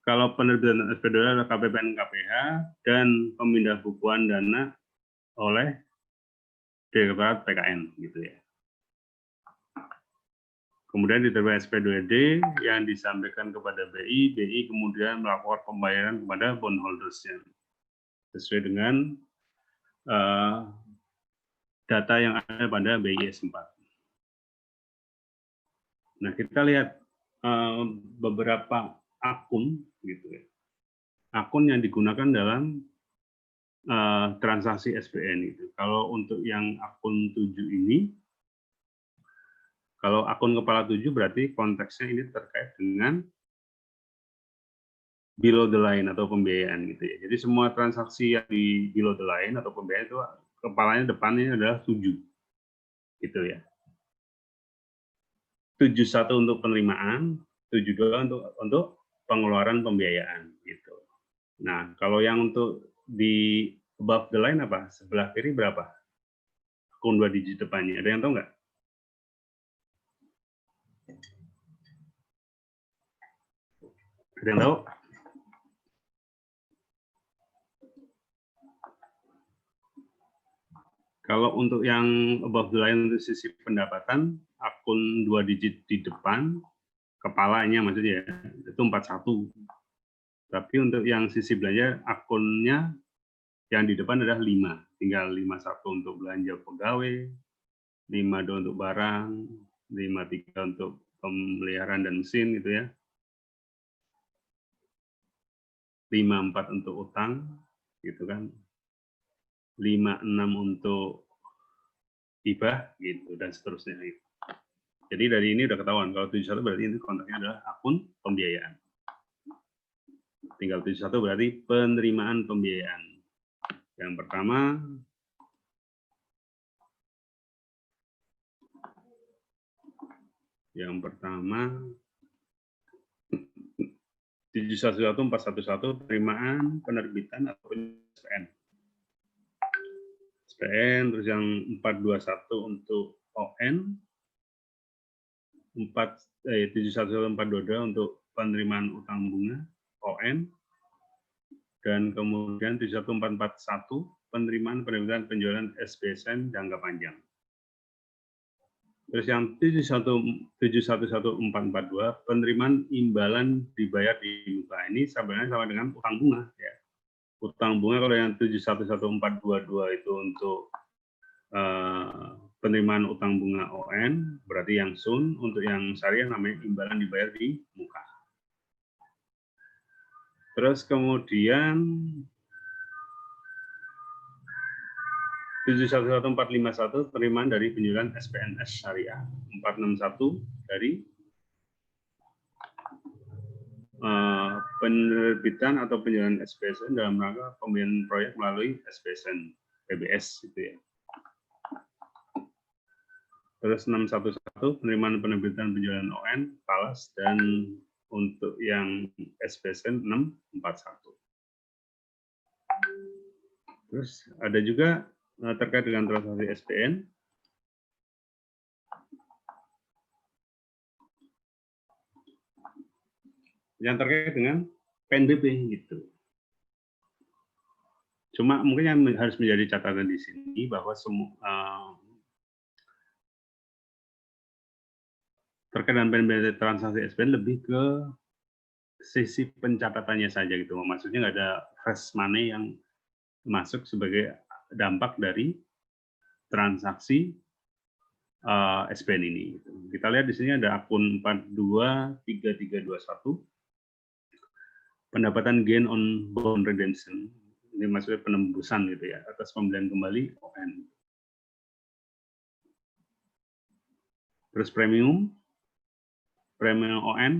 kalau penerbitan SP2 adalah KPPN KPH dan pemindahbukuan dana oleh Direktorat PKN gitu ya. Kemudian diterima SP2D yang disampaikan kepada BI, BI kemudian melakukan pembayaran kepada bondholders-nya sesuai dengan data yang ada pada BIS 4. Nah, kita lihat beberapa akun gitu ya. Akun yang digunakan dalam transaksi SPN itu. Kalau untuk yang akun 7 ini, kalau akun kepala 7 berarti konteksnya ini terkait dengan below the line atau pembiayaan gitu ya. Jadi semua transaksi yang di below the line atau pembiayaan itu kepalanya depannya adalah 7 gitu ya. 71 untuk penerimaan, 72 untuk pengeluaran pembiayaan gitu. Nah, kalau yang untuk di above the line apa? Sebelah kiri berapa? Akun 2 digit depannya. Ada yang tahu nggak? Ada yang tahu? Kalau untuk yang above the line untuk sisi pendapatan, akun 2 digit di depan, kepalanya maksudnya itu 41. Tapi untuk yang sisi belanja, akunnya yang di depan adalah 5. Tinggal 51 untuk belanja pegawai, 52 untuk barang, 53 untuk pemeliharaan dan mesin gitu ya. 54 untuk utang gitu kan. 56 untuk hibah gitu dan seterusnya gitu. Jadi dari ini udah ketahuan kalau 71 berarti ini kontaknya adalah akun pembiayaan. Tinggal 71 berarti penerimaan pembiayaan. Yang pertama Yang pertama 711411 penerimaan penerbitan atau SPN. SPN terus yang 421 untuk ON, 71422 untuk penerimaan utang bunga ON, dan kemudian 71441 penerimaan penerbitan penjualan SPSN jangka panjang. Terus yang 711442 penerimaan imbalan dibayar di muka ini sebenarnya sama dengan utang bunga ya. Utang bunga kalau yang 711422 itu untuk penerimaan utang bunga ON berarti yang SUN, untuk yang syariah namanya imbalan dibayar di muka. Terus kemudian 711451 penerimaan dari penjualan SPNS syariah, 461 dari penerbitan atau penjualan SPSN dalam rangka pembiayaan proyek melalui SPSN PBS gitu ya. Terus 611 penerimaan penerbitan penjualan ON, Palas, dan untuk yang SPSN 641. Terus ada juga terkait dengan transaksi SPN. Yang terkait dengan PNBP gitu. Cuma mungkin yang harus menjadi catatan di sini bahwa semua terkait dengan PNBP transaksi SPN lebih ke sisi pencatatannya saja gitu. Maksudnya nggak ada fresh money yang masuk sebagai dampak dari transaksi SPN ini. Kita lihat di sini ada akun 423321 pendapatan gain on bond redemption. Ini maksudnya penembusan gitu ya atas pembelian kembali ON. Terus premium ON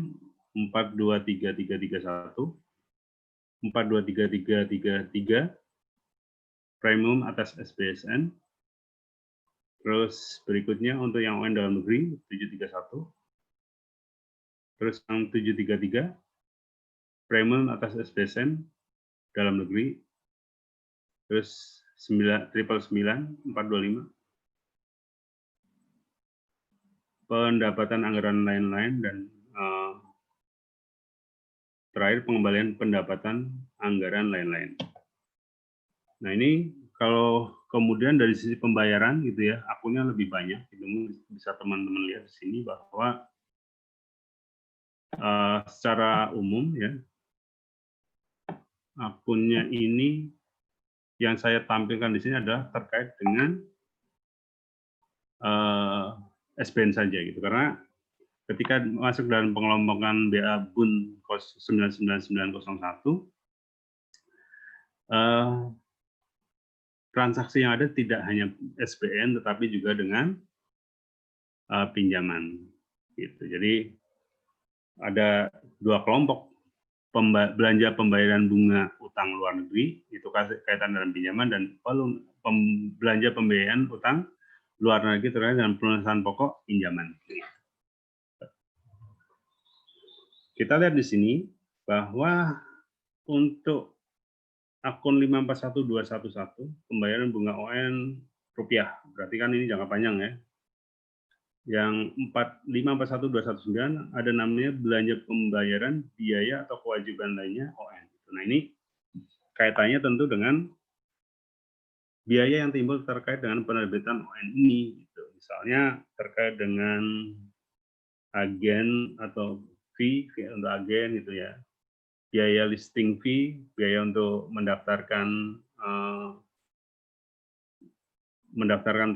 423331, 423333 premium atas SPSN. Terus berikutnya untuk yang ON dalam negeri 731. Terus yang 733 premium atas SPSN dalam negeri. Terus 999 425 pendapatan anggaran lain-lain, dan terakhir pengembalian pendapatan anggaran lain-lain. Nah ini kalau kemudian dari sisi pembayaran gitu ya, akunnya lebih banyak. Itu bisa teman-teman lihat di sini bahwa secara umum ya, akunnya ini yang saya tampilkan di sini adalah terkait dengan SBN saja gitu, karena ketika masuk dalam pengelompokan BA BUN 99901, transaksi yang ada tidak hanya SBN tetapi juga dengan pinjaman gitu. Jadi ada dua kelompok, belanja pembayaran bunga utang luar negeri itu kaitan dengan pinjaman, dan belanja pembayaran utang luar negeri terkait dengan pelunasan pokok pinjaman. Kita lihat di sini bahwa untuk akun 541211 pembayaran bunga ON rupiah, berarti kan ini jangka panjang ya. Yang 541219 ada namanya belanja pembayaran biaya atau kewajiban lainnya ON. Nah, ini kaitannya tentu dengan biaya yang timbul terkait dengan penerbitan ON ini. Gitu. Misalnya terkait dengan agen atau fee untuk agen gitu ya. Biaya listing fee, biaya untuk mendaftarkan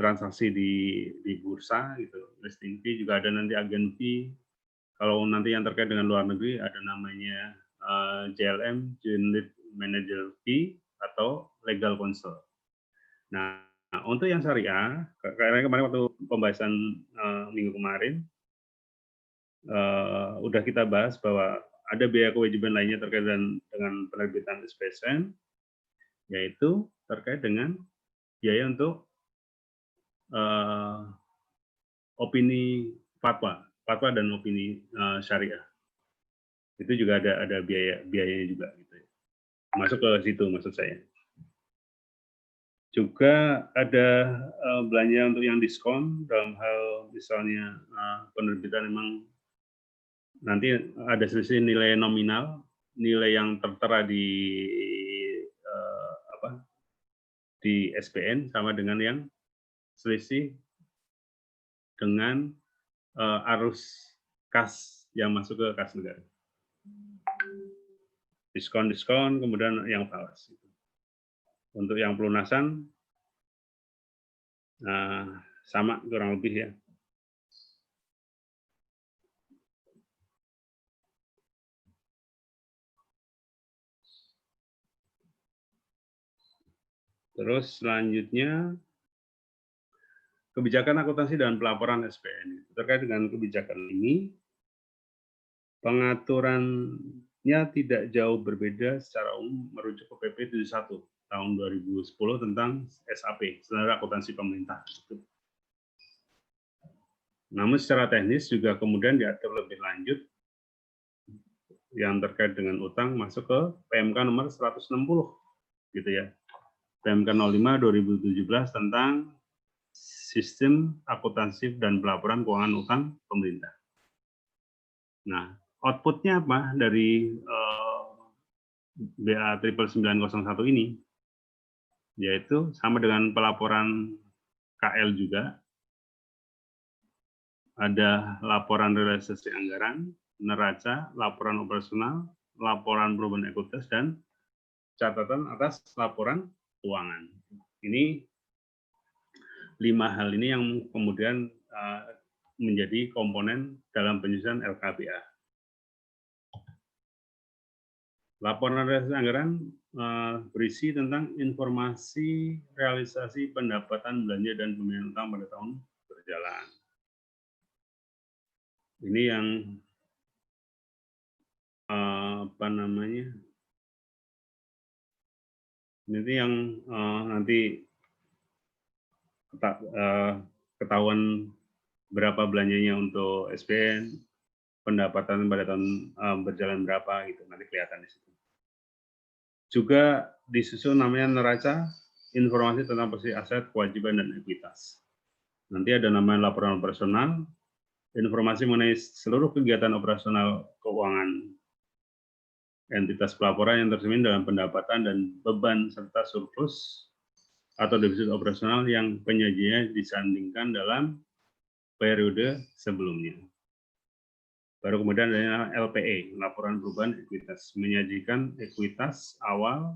transaksi di bursa gitu. Listing fee juga ada, nanti agen fee. Kalau nanti yang terkait dengan luar negeri ada namanya JLM, Joint Lead Manager Fee atau Legal Counsel. Nah, untuk yang syariah, karena kemarin waktu pembahasan minggu kemarin udah kita bahas bahwa ada biaya kewajiban lainnya terkait dengan penerbitan SPSN, yaitu terkait dengan biaya untuk opini fatwa dan opini syariah. Itu juga ada biayanya juga gitu ya. Masuk ke situ maksud saya. Juga ada belanja untuk yang diskon dalam hal misalnya penerbitan memang nanti ada selisih nilai nominal, nilai yang tertera di SPN sama dengan yang selisih dengan arus kas yang masuk ke kas negara. Diskon, kemudian yang falas. Untuk yang pelunasan sama kurang lebih ya. Terus selanjutnya kebijakan akuntansi dan pelaporan SPN. Terkait dengan kebijakan ini, pengaturannya tidak jauh berbeda secara umum merujuk ke PP 71 tahun 2010 tentang SAP, Standar Akuntansi Pemerintah. Namun secara teknis juga kemudian diatur lebih lanjut yang terkait dengan utang masuk ke PMK nomor 160 gitu ya. PMK 05 2017 tentang sistem akuntansi dan pelaporan keuangan utang pemerintah. Nah, outputnya apa dari BA 99901 ini? Yaitu sama dengan pelaporan KL juga, ada laporan realisasi anggaran, neraca, laporan operasional, laporan perubahan ekuitas, dan catatan atas laporan keuangan. Ini 5 hal ini yang kemudian menjadi komponen dalam penyusunan LKBA. Laporan realisasi anggaran berisi tentang informasi realisasi pendapatan belanja dan pembayaran utang pada tahun berjalan. Ini yang ini yang nanti ketahuan berapa belanjanya untuk SPN, pendapatan pada tahun berjalan berapa gitu, nanti kelihatan di situ. Juga disusun namanya neraca, informasi tentang posisi aset, kewajiban, dan ekuitas. Nanti ada namanya laporan operasional, informasi mengenai seluruh kegiatan operasional keuangan entitas pelaporan yang tercermin dalam pendapatan dan beban serta surplus atau defisit operasional yang penyajiannya disandingkan dalam periode sebelumnya. Baru kemudian ada LPE, laporan perubahan ekuitas, menyajikan ekuitas awal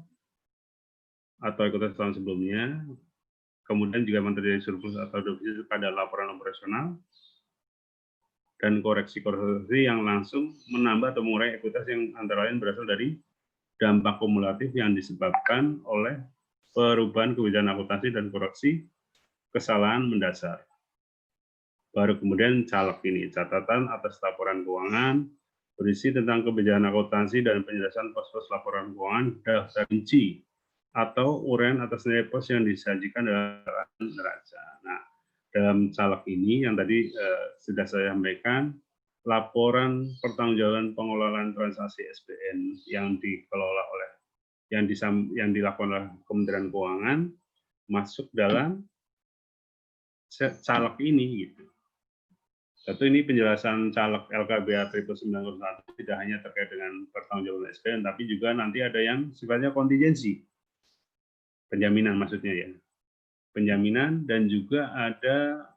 atau ekuitas tahun sebelumnya, kemudian juga terjadi surplus atau defisit pada laporan operasional, dan koreksi-koreksi yang langsung menambah atau mengurangi ekuitas yang antara lain berasal dari dampak kumulatif yang disebabkan oleh perubahan kebijakan akuntansi dan koreksi kesalahan mendasar. Baru kemudian caleg ini, catatan atas laporan keuangan, berisi tentang kebijakan akuntansi dan penjelasan pos-pos laporan keuangan, daftar rinci, atau uraian atas nilai pos yang disajikan dalam neraca. Nah, dalam caleg ini yang tadi sudah saya sampaikan, laporan pertanggungjawaban pengelolaan transaksi SBN yang dikelola oleh yang dilakukan oleh Kementerian Keuangan masuk dalam caleg ini gitu. Satu, ini penjelasan caleg LKBA 901 tidak hanya terkait dengan pertanggungjawaban SBN, tapi juga nanti ada yang sifatnya kontingensi, penjaminan maksudnya ya, penjaminan, dan juga ada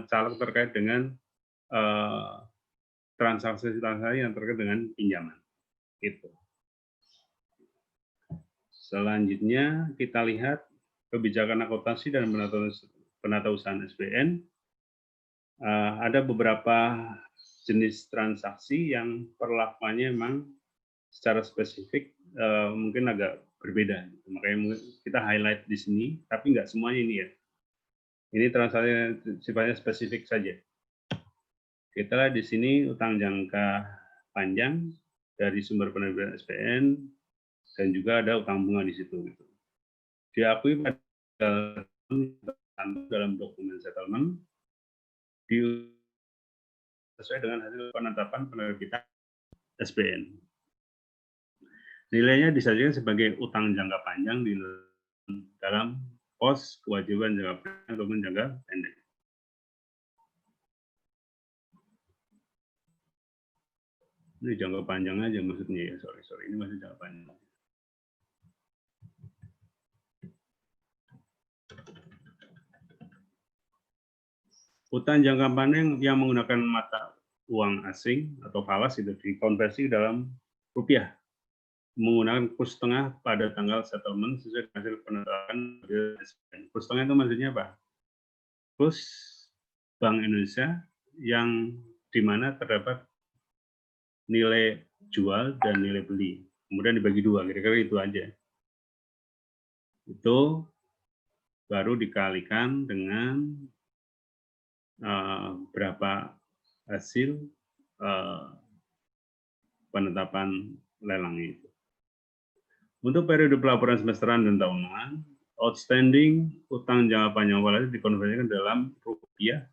caleg terkait dengan transaksi-transaksi yang terkait dengan pinjaman. Gitu. Selanjutnya kita lihat kebijakan akuntansi dan penatausahaan SBN. Ada beberapa jenis transaksi yang perlakuannya memang secara spesifik mungkin agak berbeda. Makanya kita highlight di sini, tapi nggak semuanya ini ya. Ini transaksi sifatnya spesifik saja. Kita lihat di sini utang jangka panjang dari sumber penerbitan SBN, dan juga ada utang bunga di situ. Gitu. Diakui pada dalam dokumen settlement, sesuai dengan hasil penetapan penerbitan SBN. Nilainya disajikan sebagai utang jangka panjang di dalam pos kewajiban jangka panjang ataupun jangka pendek. Ini jangka panjang aja maksudnya ya, sorry, ini masih jangka panjang. Utang jangka panjang yang menggunakan mata uang asing atau falas itu dikonversi dalam rupiah menggunakan kurs tengah pada tanggal settlement sesuai dengan hasil penetapan SBN. Kurs tengah itu maksudnya apa? Kurs Bank Indonesia yang di mana terdapat nilai jual dan nilai beli. Kemudian dibagi dua, kira-kira itu aja. Itu baru dikalikan dengan berapa hasil penetapan lelang itu. Untuk periode pelaporan semesteran dan tahunan, outstanding utang jangka panjang falas dikonversikan dalam rupiah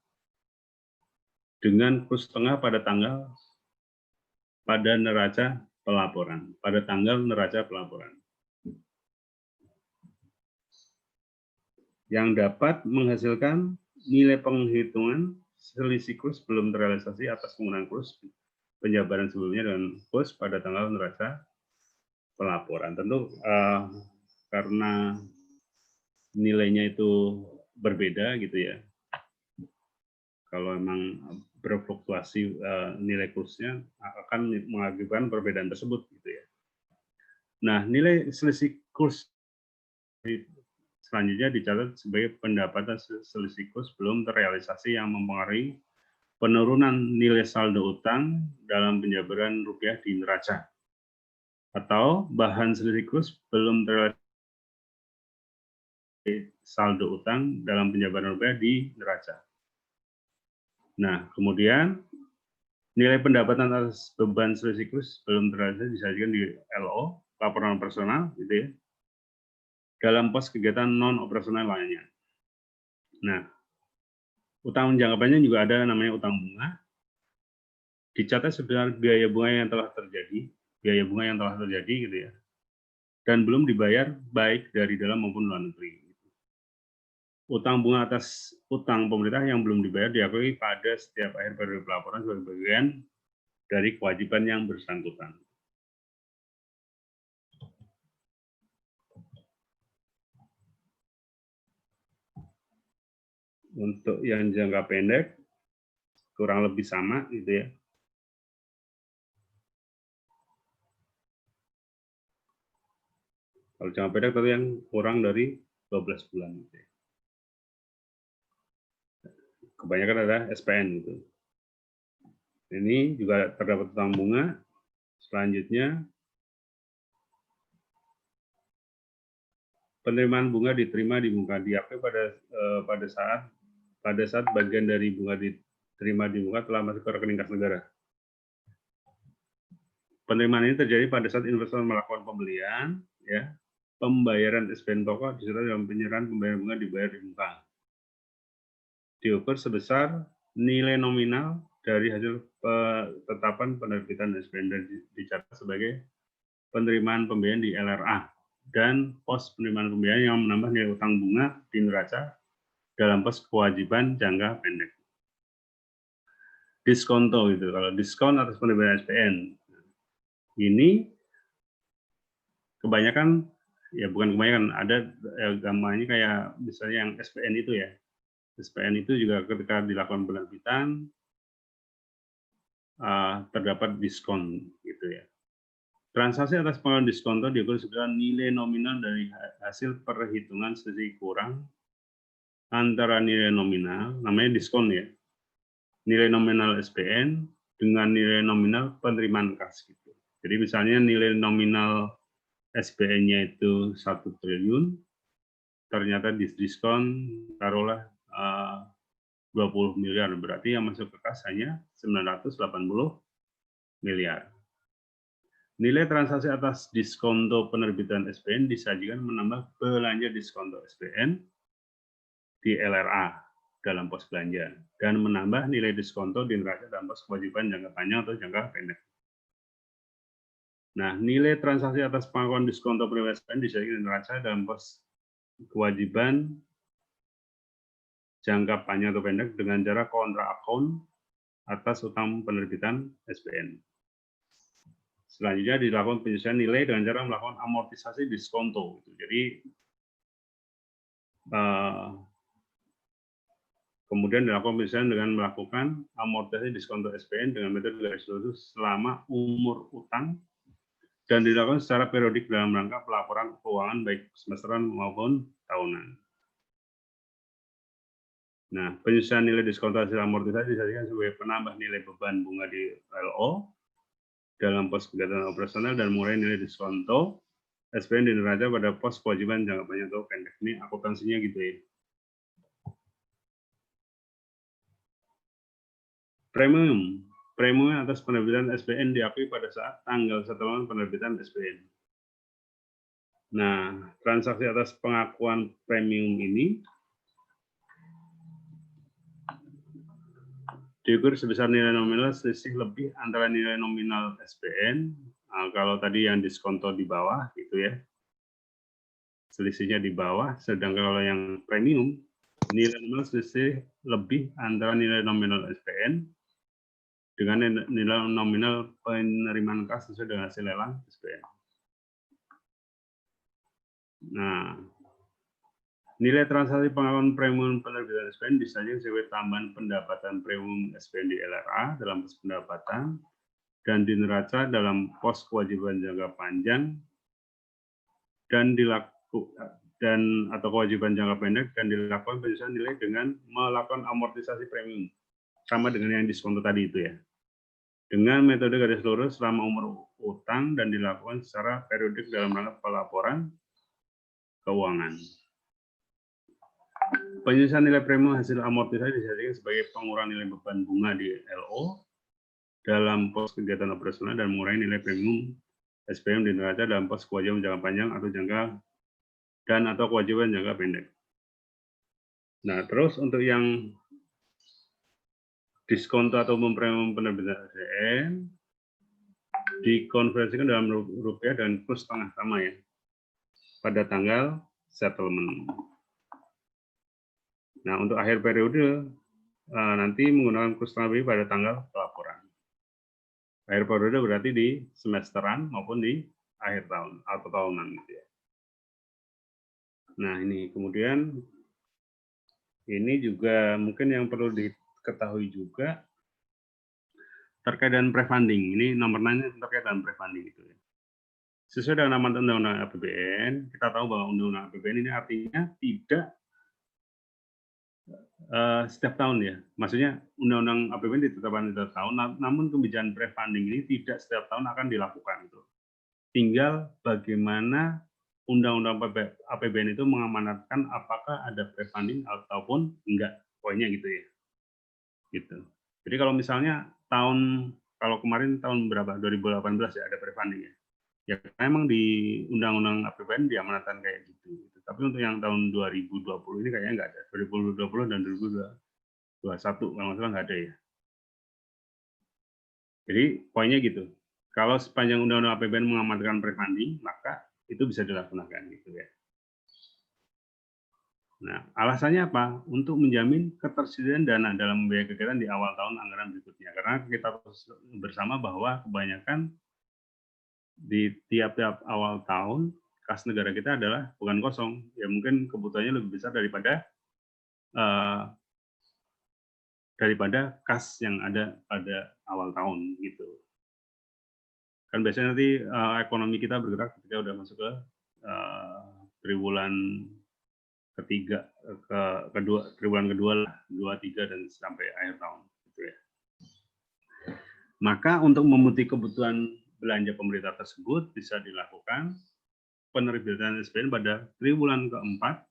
dengan kurs tengah pada neraca pelaporan, pada tanggal neraca pelaporan. Yang dapat menghasilkan nilai penghitungan selisih kurs belum terrealisasi atas penggunaan kurs penjabaran sebelumnya dan kurs pada tanggal neraca pelaporan. Tentu karena nilainya itu berbeda gitu ya. Kalau memang berfluktuasi nilai kursnya akan mengakibatkan perbedaan tersebut gitu ya. Nah, nilai selisih kurs selanjutnya dicatat sebagai pendapatan selisih kurs belum terrealisasi yang mempengaruhi penurunan nilai saldo utang dalam penjabaran rupiah di neraca atau bahan selisih kurs belum terrealisasi saldo utang dalam penjabaran rupiah di neraca. Nah, kemudian nilai pendapatan atas beban selisih kurs belum terrealisasi disajikan di LO, laporan operasional, gitu ya, dalam pos kegiatan non-operasional lainnya. Nah, utang jangka panjang juga ada namanya utang bunga. Dicatat sebenarnya biaya bunga yang telah terjadi, gitu ya, dan belum dibayar baik dari dalam maupun luar negeri. Utang bunga atas utang pemerintah yang belum dibayar diakui pada setiap akhir periode pelaporan sebagai bagian dari kewajiban yang bersangkutan. Untuk yang jangka pendek kurang lebih sama gitu ya. Kalau jangka pendek tadi yang kurang dari 12 bulan. Gitu ya. Kebanyakan adalah SPN gitu. Ini juga terdapat utang bunga. Selanjutnya, penerimaan bunga diterima di muka diakui pada saat bagian dari bunga diterima di muka telah masuk ke rekening kas negara. Penerimaan ini terjadi pada saat investor melakukan pembelian, ya, pembayaran SPN pokok disertai dalam penyerahan pembayaran bunga dibayar di muka. Diukur sebesar nilai nominal dari hasil penetapan penerbitan SPN dan dicatat sebagai penerimaan pembiayaan di LRA dan pos penerimaan pembiayaan yang menambah nilai utang bunga di neraca dalam pos kewajiban jangka pendek. Diskonto gitu, kalau diskon atas penerimaan SPN ini kebanyakan, ya bukan kebanyakan, ada gambarnya kayak misalnya yang SPN itu ya. SPN itu juga ketika dilakukan penerbitan terdapat diskon gitu ya. Transaksi atas pengeluaran diskonto diukur sebagai nilai nominal dari hasil perhitungan selisih kurang antara nilai nominal, namanya diskon ya, nilai nominal SPN dengan nilai nominal penerimaan kas gitu. Jadi misalnya nilai nominal SPN-nya itu 1 triliun, ternyata diskon taruhlah 20 miliar, berarti yang masuk ke kas hanya 980 miliar. Nilai transaksi atas diskonto penerbitan SPN disajikan menambah belanja diskonto SPN di LRA dalam pos belanja dan menambah nilai diskonto di neraca dalam pos kewajiban jangka panjang atau jangka pendek. Nah, nilai transaksi atas pengakuan diskonto penerbitan SPN disajikan di neraca dalam pos kewajiban jangka panjang atau pendek dengan cara kontra akun atas utang penerbitan SPN. Selanjutnya dilakukan penyesuaian nilai dengan cara melakukan amortisasi diskonto. Jadi kemudian dilakukan penyesuaian dengan melakukan amortisasi diskonto SPN dengan metode garis lurus selama umur utang dan dilakukan secara periodik dalam rangka pelaporan keuangan baik semesteran maupun tahunan. Nah, penyesuaian nilai diskonto hasil amortisasi disajikan sebagai penambah nilai beban bunga di LO dalam pos kegiatan operasional dan mulai nilai diskonto SPN di neraca pada pos kewajiban jangka panjang atau pendek. Ini akuntansinya gitu ya. Premium atas penerbitan SPN diakui pada saat tanggal setelah penerbitan SPN. Nah, transaksi atas pengakuan premium ini diukur sebesar nilai nominal selisih lebih antara nilai nominal SPN. Nah, kalau tadi yang diskonto di bawah gitu ya, selisihnya di bawah, sedangkan kalau yang premium nilai nominal selisih lebih antara nilai nominal SPN dengan nilai nominal penerimaan kas sesuai dengan hasil lelang SPN. Nah, nilai transaksi pengakuan premium penerbitan SPN disajikan sebagai tambahan pendapatan premium SPN di LRA dalam pos pendapatan dan di neraca dalam pos kewajiban jangka panjang dan atau kewajiban jangka pendek dan dilakukan penyesuaian nilai dengan melakukan amortisasi premium sama dengan yang diskonto tadi itu ya. Dengan metode garis lurus selama umur utang dan dilakukan secara periodik dalam rangka pelaporan keuangan. Penyesuaian nilai premium hasil amortisasi disajikan sebagai pengurangan nilai beban bunga di LO dalam pos kegiatan operasional dan mengurangi nilai premium SPM di neraca dalam pos kewajiban jangka panjang atau atau kewajiban jangka pendek. Nah, terus untuk yang diskonto atau premium penerbitan SPN dikonversikan dalam rupiah dan kurs setengah sama ya pada tanggal settlement. Nah, untuk akhir periode nanti menggunakan kurs setengah pada tanggal pelaporan. Akhir periode berarti di semesteran maupun di akhir tahun atau tahunan gitu ya. Nah, ini kemudian ini juga mungkin yang perlu diketahui juga terkait dengan pre-funding. Ini nomor 9 terkait dengan pre-funding gitu ya. sesuai dengan amanat Undang-Undang APBN, kita tahu bahwa Undang-Undang APBN ini artinya tidak setiap tahun ya. Maksudnya Undang-Undang APBN ditetapkan setiap tahun, namun kebijakan pre-funding ini tidak setiap tahun akan dilakukan. Tinggal bagaimana Undang-Undang APBN itu mengamanatkan apakah ada pre-funding ataupun enggak. Poinnya gitu ya. Gitu. Jadi kalau misalnya kalau kemarin tahun berapa? 2018 ya ada pre-funding ya. Ya memang di Undang-Undang APBN diamanatkan kayak gitu. Tapi untuk yang tahun 2020 ini kayaknya nggak ada. 2020 dan 2021 kalau nggak salah nggak ada ya. Jadi poinnya gitu. Kalau sepanjang Undang-Undang APBN mengamanatkan pre-funding, maka itu bisa dilaksanakan gitu ya. Nah, alasannya apa? Untuk menjamin ketersediaan dana dalam membiayai kegiatan di awal tahun anggaran berikutnya. Karena kita bersama bahwa kebanyakan di tiap-tiap awal tahun kas negara kita adalah bukan kosong, ya mungkin kebutuhannya lebih besar daripada kas yang ada pada awal tahun gitu. Kan biasanya nanti ekonomi kita bergerak ketika udah masuk ke triwulan ketiga, triwulan kedua lah, 2, 3 dan sampai akhir tahun gitu ya. Maka untuk memenuhi kebutuhan belanja pemerintah tersebut bisa dilakukan penerbitan SPN pada triwulan keempat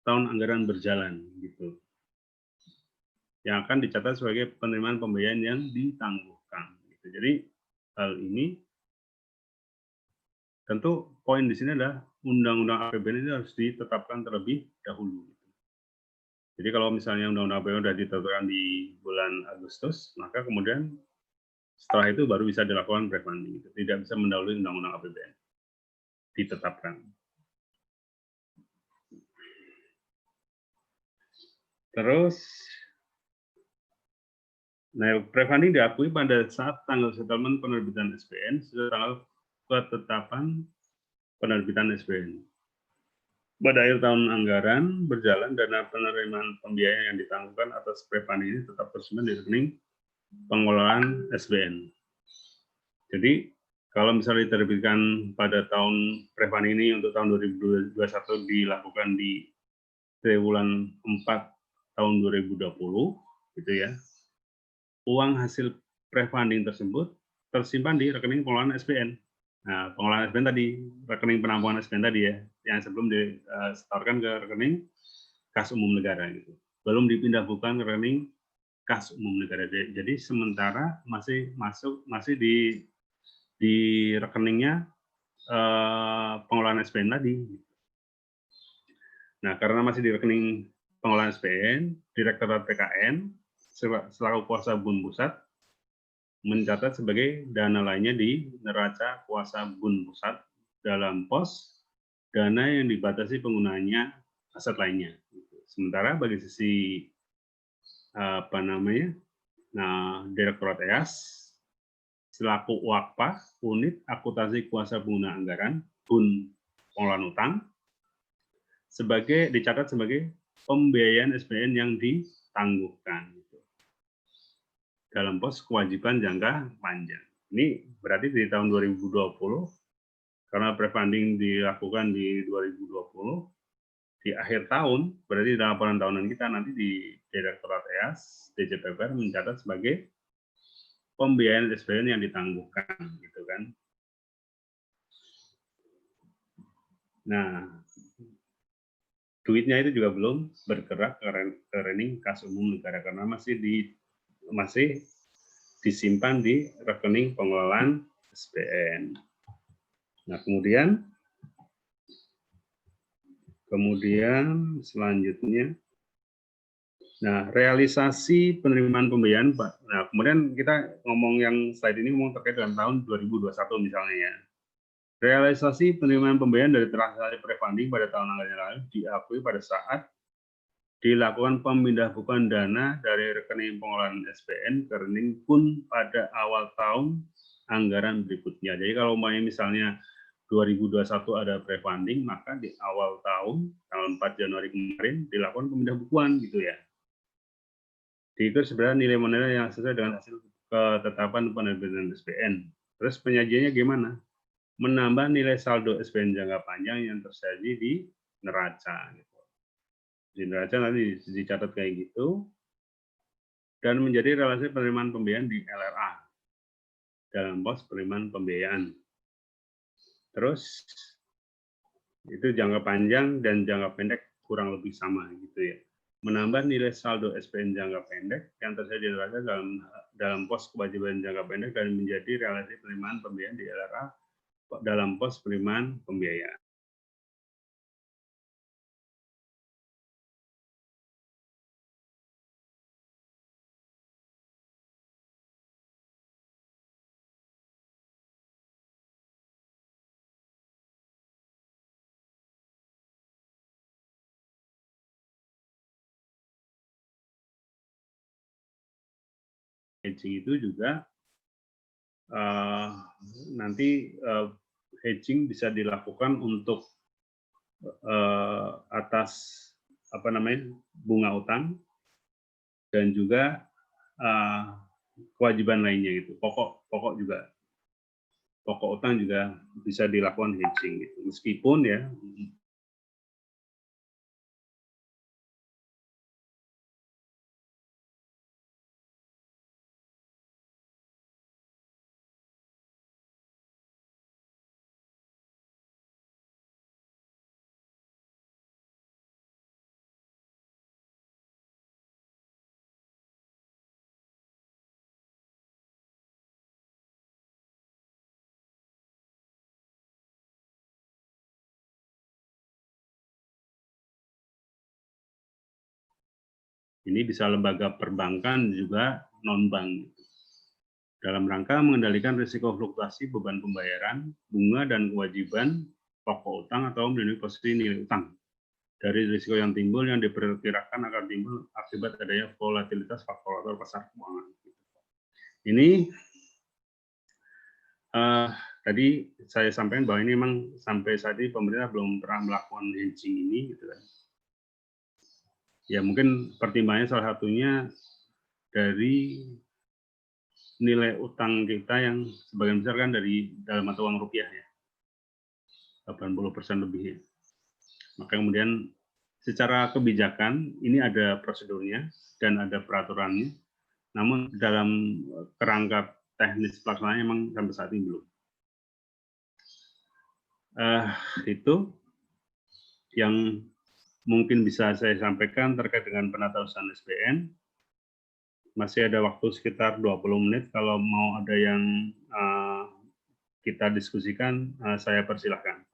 tahun anggaran berjalan gitu. Yang akan dicatat sebagai penerimaan pembiayaan yang ditangguhkan. Gitu. Jadi hal ini tentu poin di sini adalah Undang-Undang APBN ini harus ditetapkan terlebih dahulu. Jadi kalau misalnya Undang-Undang APBN sudah ditetapkan di bulan Agustus, maka kemudian setelah itu baru bisa dilakukan pre-funding. Tidak bisa mendahului Undang-Undang APBN ditetapkan. Terus, nah, pre-funding diakui pada saat tanggal settlement penerbitan SPN sesuai tanggal ketetapan penerbitan SPN. Pada akhir tahun anggaran berjalan, dana penerimaan pembiayaan yang ditangguhkan atas pre-funding ini tetap tersimpan di rekening pengelolaan SPN. Jadi, kalau misalnya diterbitkan pada tahun pre-funding ini untuk tahun 2021 dilakukan di triwulan 4 tahun 2020, gitu ya. Uang hasil pre-funding tersebut tersimpan di rekening pengelolaan SPN. Nah, pengelolaan SPN tadi, rekening penampungan SPN tadi ya, yang sebelum disetorkan ke rekening kas umum negara gitu. Belum dipindah bukan ke rekening kas umum negara. Jadi sementara masih di rekeningnya pengelolaan SPN tadi. Nah, karena masih di rekening pengelolaan SPN, Direktorat PKN selaku kuasa BUN pusat mencatat sebagai dana lainnya di neraca kuasa BUN pusat dalam pos dana yang dibatasi penggunaannya aset lainnya. Sementara bagi sisi Direktorat EAS selaku WAKPA, unit akuntansi kuasa pengguna anggaran BUN pengelolaan utang dicatat sebagai pembiayaan SPN yang ditangguhkan dalam pos kewajiban jangka panjang. Ini berarti di tahun 2020 karena pre-funding dilakukan di 2020 di akhir tahun, berarti dalam laporan tahunan kita nanti di Direktorat EAS, DJPPR mencatat sebagai pembiayaan SPN yang ditangguhkan, gitu kan. Nah, duitnya itu juga belum bergerak ke rekening kas umum negara karena masih disimpan di rekening pengelolaan SPN. Nah, kemudian selanjutnya, nah, realisasi penerimaan pembiayaan, Pak. Nah, kemudian kita ngomong yang slide ini ngomong terkait dengan tahun 2021 misalnya ya. Realisasi penerimaan pembiayaan dari transaksi pre-funding pada tahun anggaran lalu diakui pada saat dilakukan pemindahan dana dari rekening pengelolaan SPN ke rekening BUN pada awal tahun anggaran berikutnya. Jadi kalau misalnya 2021 ada pre-funding, maka di awal tahun, tanggal 4 Januari kemarin, dilakukan pemindahan bukuan gitu ya. Itu sebenarnya nilai-nilai yang sesuai dengan hasil ketetapan penerbitan SPN. Terus penyajiannya gimana? menambah nilai saldo SPN jangka panjang yang terjadi di neraca. Gitu. Di neraca nanti dicatat kayak gitu, dan menjadi relasi penerimaan pembiayaan di LRA dalam pos penerimaan pembiayaan. Terus itu jangka panjang dan jangka pendek kurang lebih sama gitu ya. Menambah nilai saldo SPN jangka pendek yang terjadi di neraca dalam pos kewajiban jangka pendek dan menjadi relasi penerimaan pembiayaan di LRA dalam pos penerimaan pembiayaan. Hedging itu juga nanti hedging bisa dilakukan untuk atas bunga utang dan juga kewajiban lainnya gitu. Pokok utang juga bisa dilakukan hedging gitu. Meskipun ya ini bisa lembaga perbankan juga non-bank. Dalam rangka mengendalikan risiko fluktuasi beban pembayaran, bunga dan kewajiban pokok utang atau melindungi posisi nilai utang dari risiko yang timbul yang diperkirakan akan timbul akibat adanya volatilitas faktor pasar keuangan. Ini tadi saya sampaikan bahwa ini memang sampai saat ini pemerintah belum pernah melakukan hedging ini, gitu kan. Ya mungkin pertimbangannya salah satunya dari nilai utang kita yang sebagian besar kan dari dalam mata uang rupiah ya, 80% lebih ya. Maka kemudian secara kebijakan ini ada prosedurnya dan ada peraturannya, namun dalam kerangka teknis pelaksanaannya memang sampai saat ini belum. Itu yang mungkin bisa saya sampaikan terkait dengan penatausahaan SPN. Masih ada waktu sekitar 20 menit. Kalau mau ada yang kita diskusikan, saya persilahkan.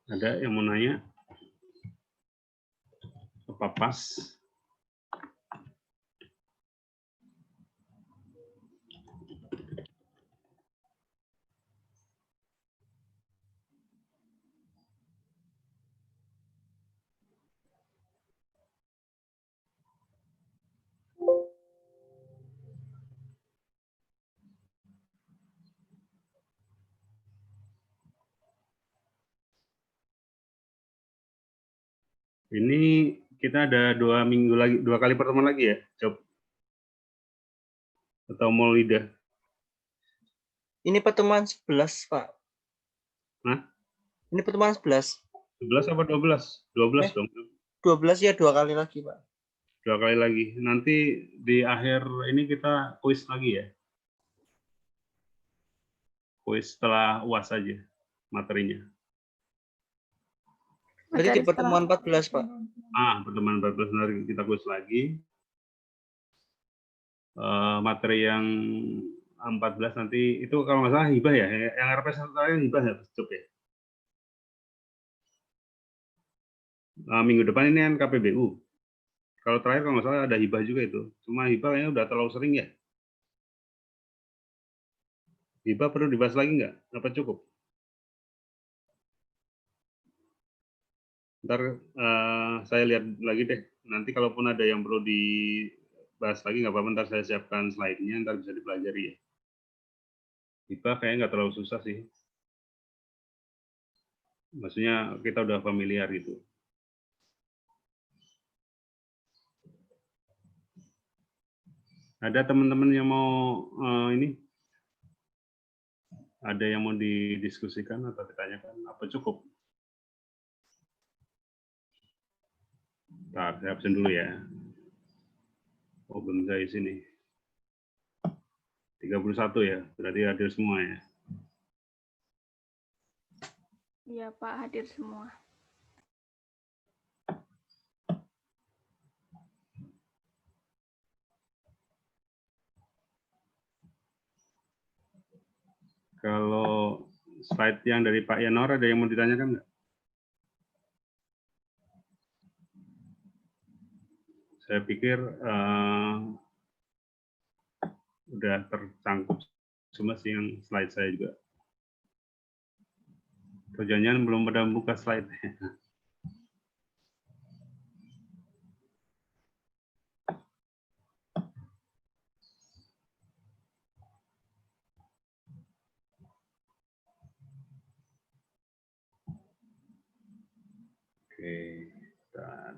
Ada yang mau nanya? Apa pas? Ini kita ada 2 minggu lagi, 2 kali pertemuan lagi ya, Job? Atau mau lidah? Ini pertemuan 11, Pak. Hah? Ini pertemuan 11. 11 apa 12? 12 dong. 12 ya, 2 kali lagi, Pak. 2 kali lagi. Nanti di akhir ini kita kuis lagi ya. Kuis setelah UAS saja materinya. Berarti di pertemuan 14, Pak. Pertemuan 14 nanti kita kuis lagi. Materi yang 14 nanti itu kalau nggak salah hibah ya. Yang RP 1 hibah ya, Job ya. Minggu depan ini kan KPBU. Kalau terakhir kalau nggak salah ada hibah juga itu. Cuma hibah kayaknya udah terlalu sering ya. Hibah perlu dibahas lagi nggak? Apa cukup? Ntar saya lihat lagi deh. Nanti kalaupun ada yang perlu dibahas lagi nggak apa-apa. Ntar saya siapkan slide-nya. Ntar bisa dipelajari ya. Hibah kayaknya nggak terlalu susah sih. Maksudnya kita udah familiar gitu. Ada teman-teman yang mau ini? Ada yang mau didiskusikan atau ditanyakan? Apa cukup? Ntar, saya absen dulu ya. Oh, belum saya sini. 31 ya, berarti hadir semua ya. Iya Pak, hadir semua. Kalau slide yang dari Pak Yanor ada yang mau ditanyakan nggak? Saya pikir udah tercangkup semua sih yang slide saya juga. Jangan belum pada buka slide. Oke, bentar.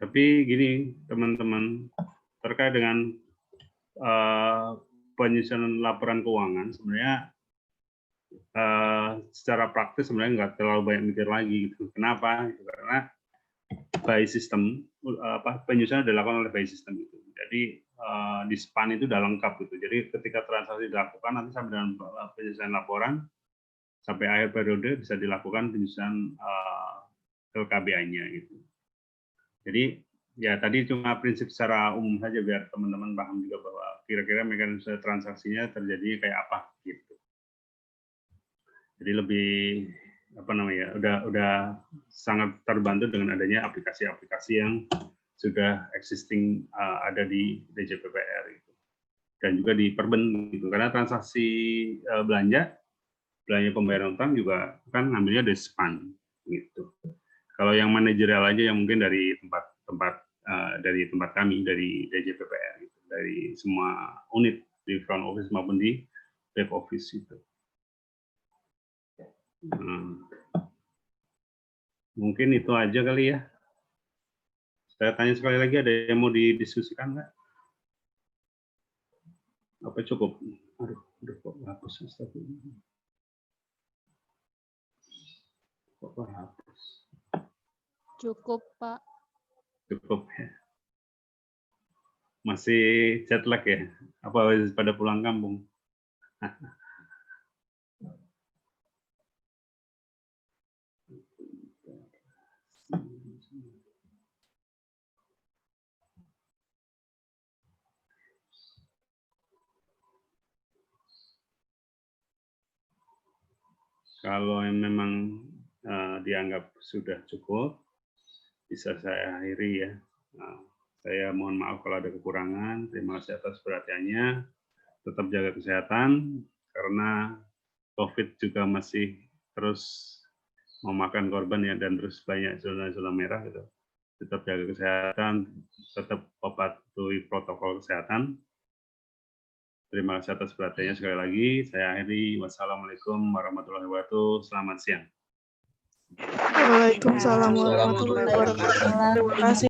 Tapi gini, teman-teman, terkait dengan penyusunan laporan keuangan, sebenarnya secara praktis sebenarnya nggak terlalu banyak mikir lagi gitu. Kenapa? Gitu, karena by system penyusunan dilakukan oleh by system itu. Jadi di span itu udah lengkap gitu. Jadi ketika transaksi dilakukan nanti sampai dengan penyusunan laporan sampai akhir periode bisa dilakukan penyusunan LKBA-nya gitu. Jadi ya tadi cuma prinsip secara umum saja biar teman-teman paham juga bahwa kira-kira mekanisme transaksinya terjadi kayak apa gitu. Jadi lebih apa namanya udah sangat terbantu dengan adanya aplikasi-aplikasi yang sudah existing ada di DJPPR gitu. Dan juga di Perben gitu. Karena transaksi belanja pembayaran utang juga kan ngambilnya dari SPAN gitu. Kalau yang manajerial aja yang mungkin dari tempat kami dari DJPPR gitu. Dari semua unit di front office maupun di back office itu. Mungkin itu aja kali ya. Saya tanya sekali lagi, ada yang mau didiskusikan nggak? Apa cukup? Aduh kok hapus. Kok hapus? Cukup, Pak. Cukup ya. Masih jet lag ya? Apa pada pulang kampung? Kalau yang memang dianggap sudah cukup, bisa saya akhiri ya. Saya mohon maaf kalau ada kekurangan. Terima kasih atas perhatiannya. Tetap jaga kesehatan, karena COVID juga masih terus memakan korban ya, dan terus banyak zona-zona merah gitu. Tetap jaga kesehatan, tetap patuhi protokol kesehatan. Terima kasih atas perhatiannya sekali lagi. Saya akhiri. Wassalamualaikum warahmatullahi wabarakatuh. Selamat siang. Waalaikumsalam warahmatullahi wabarakatuh. Terima kasih.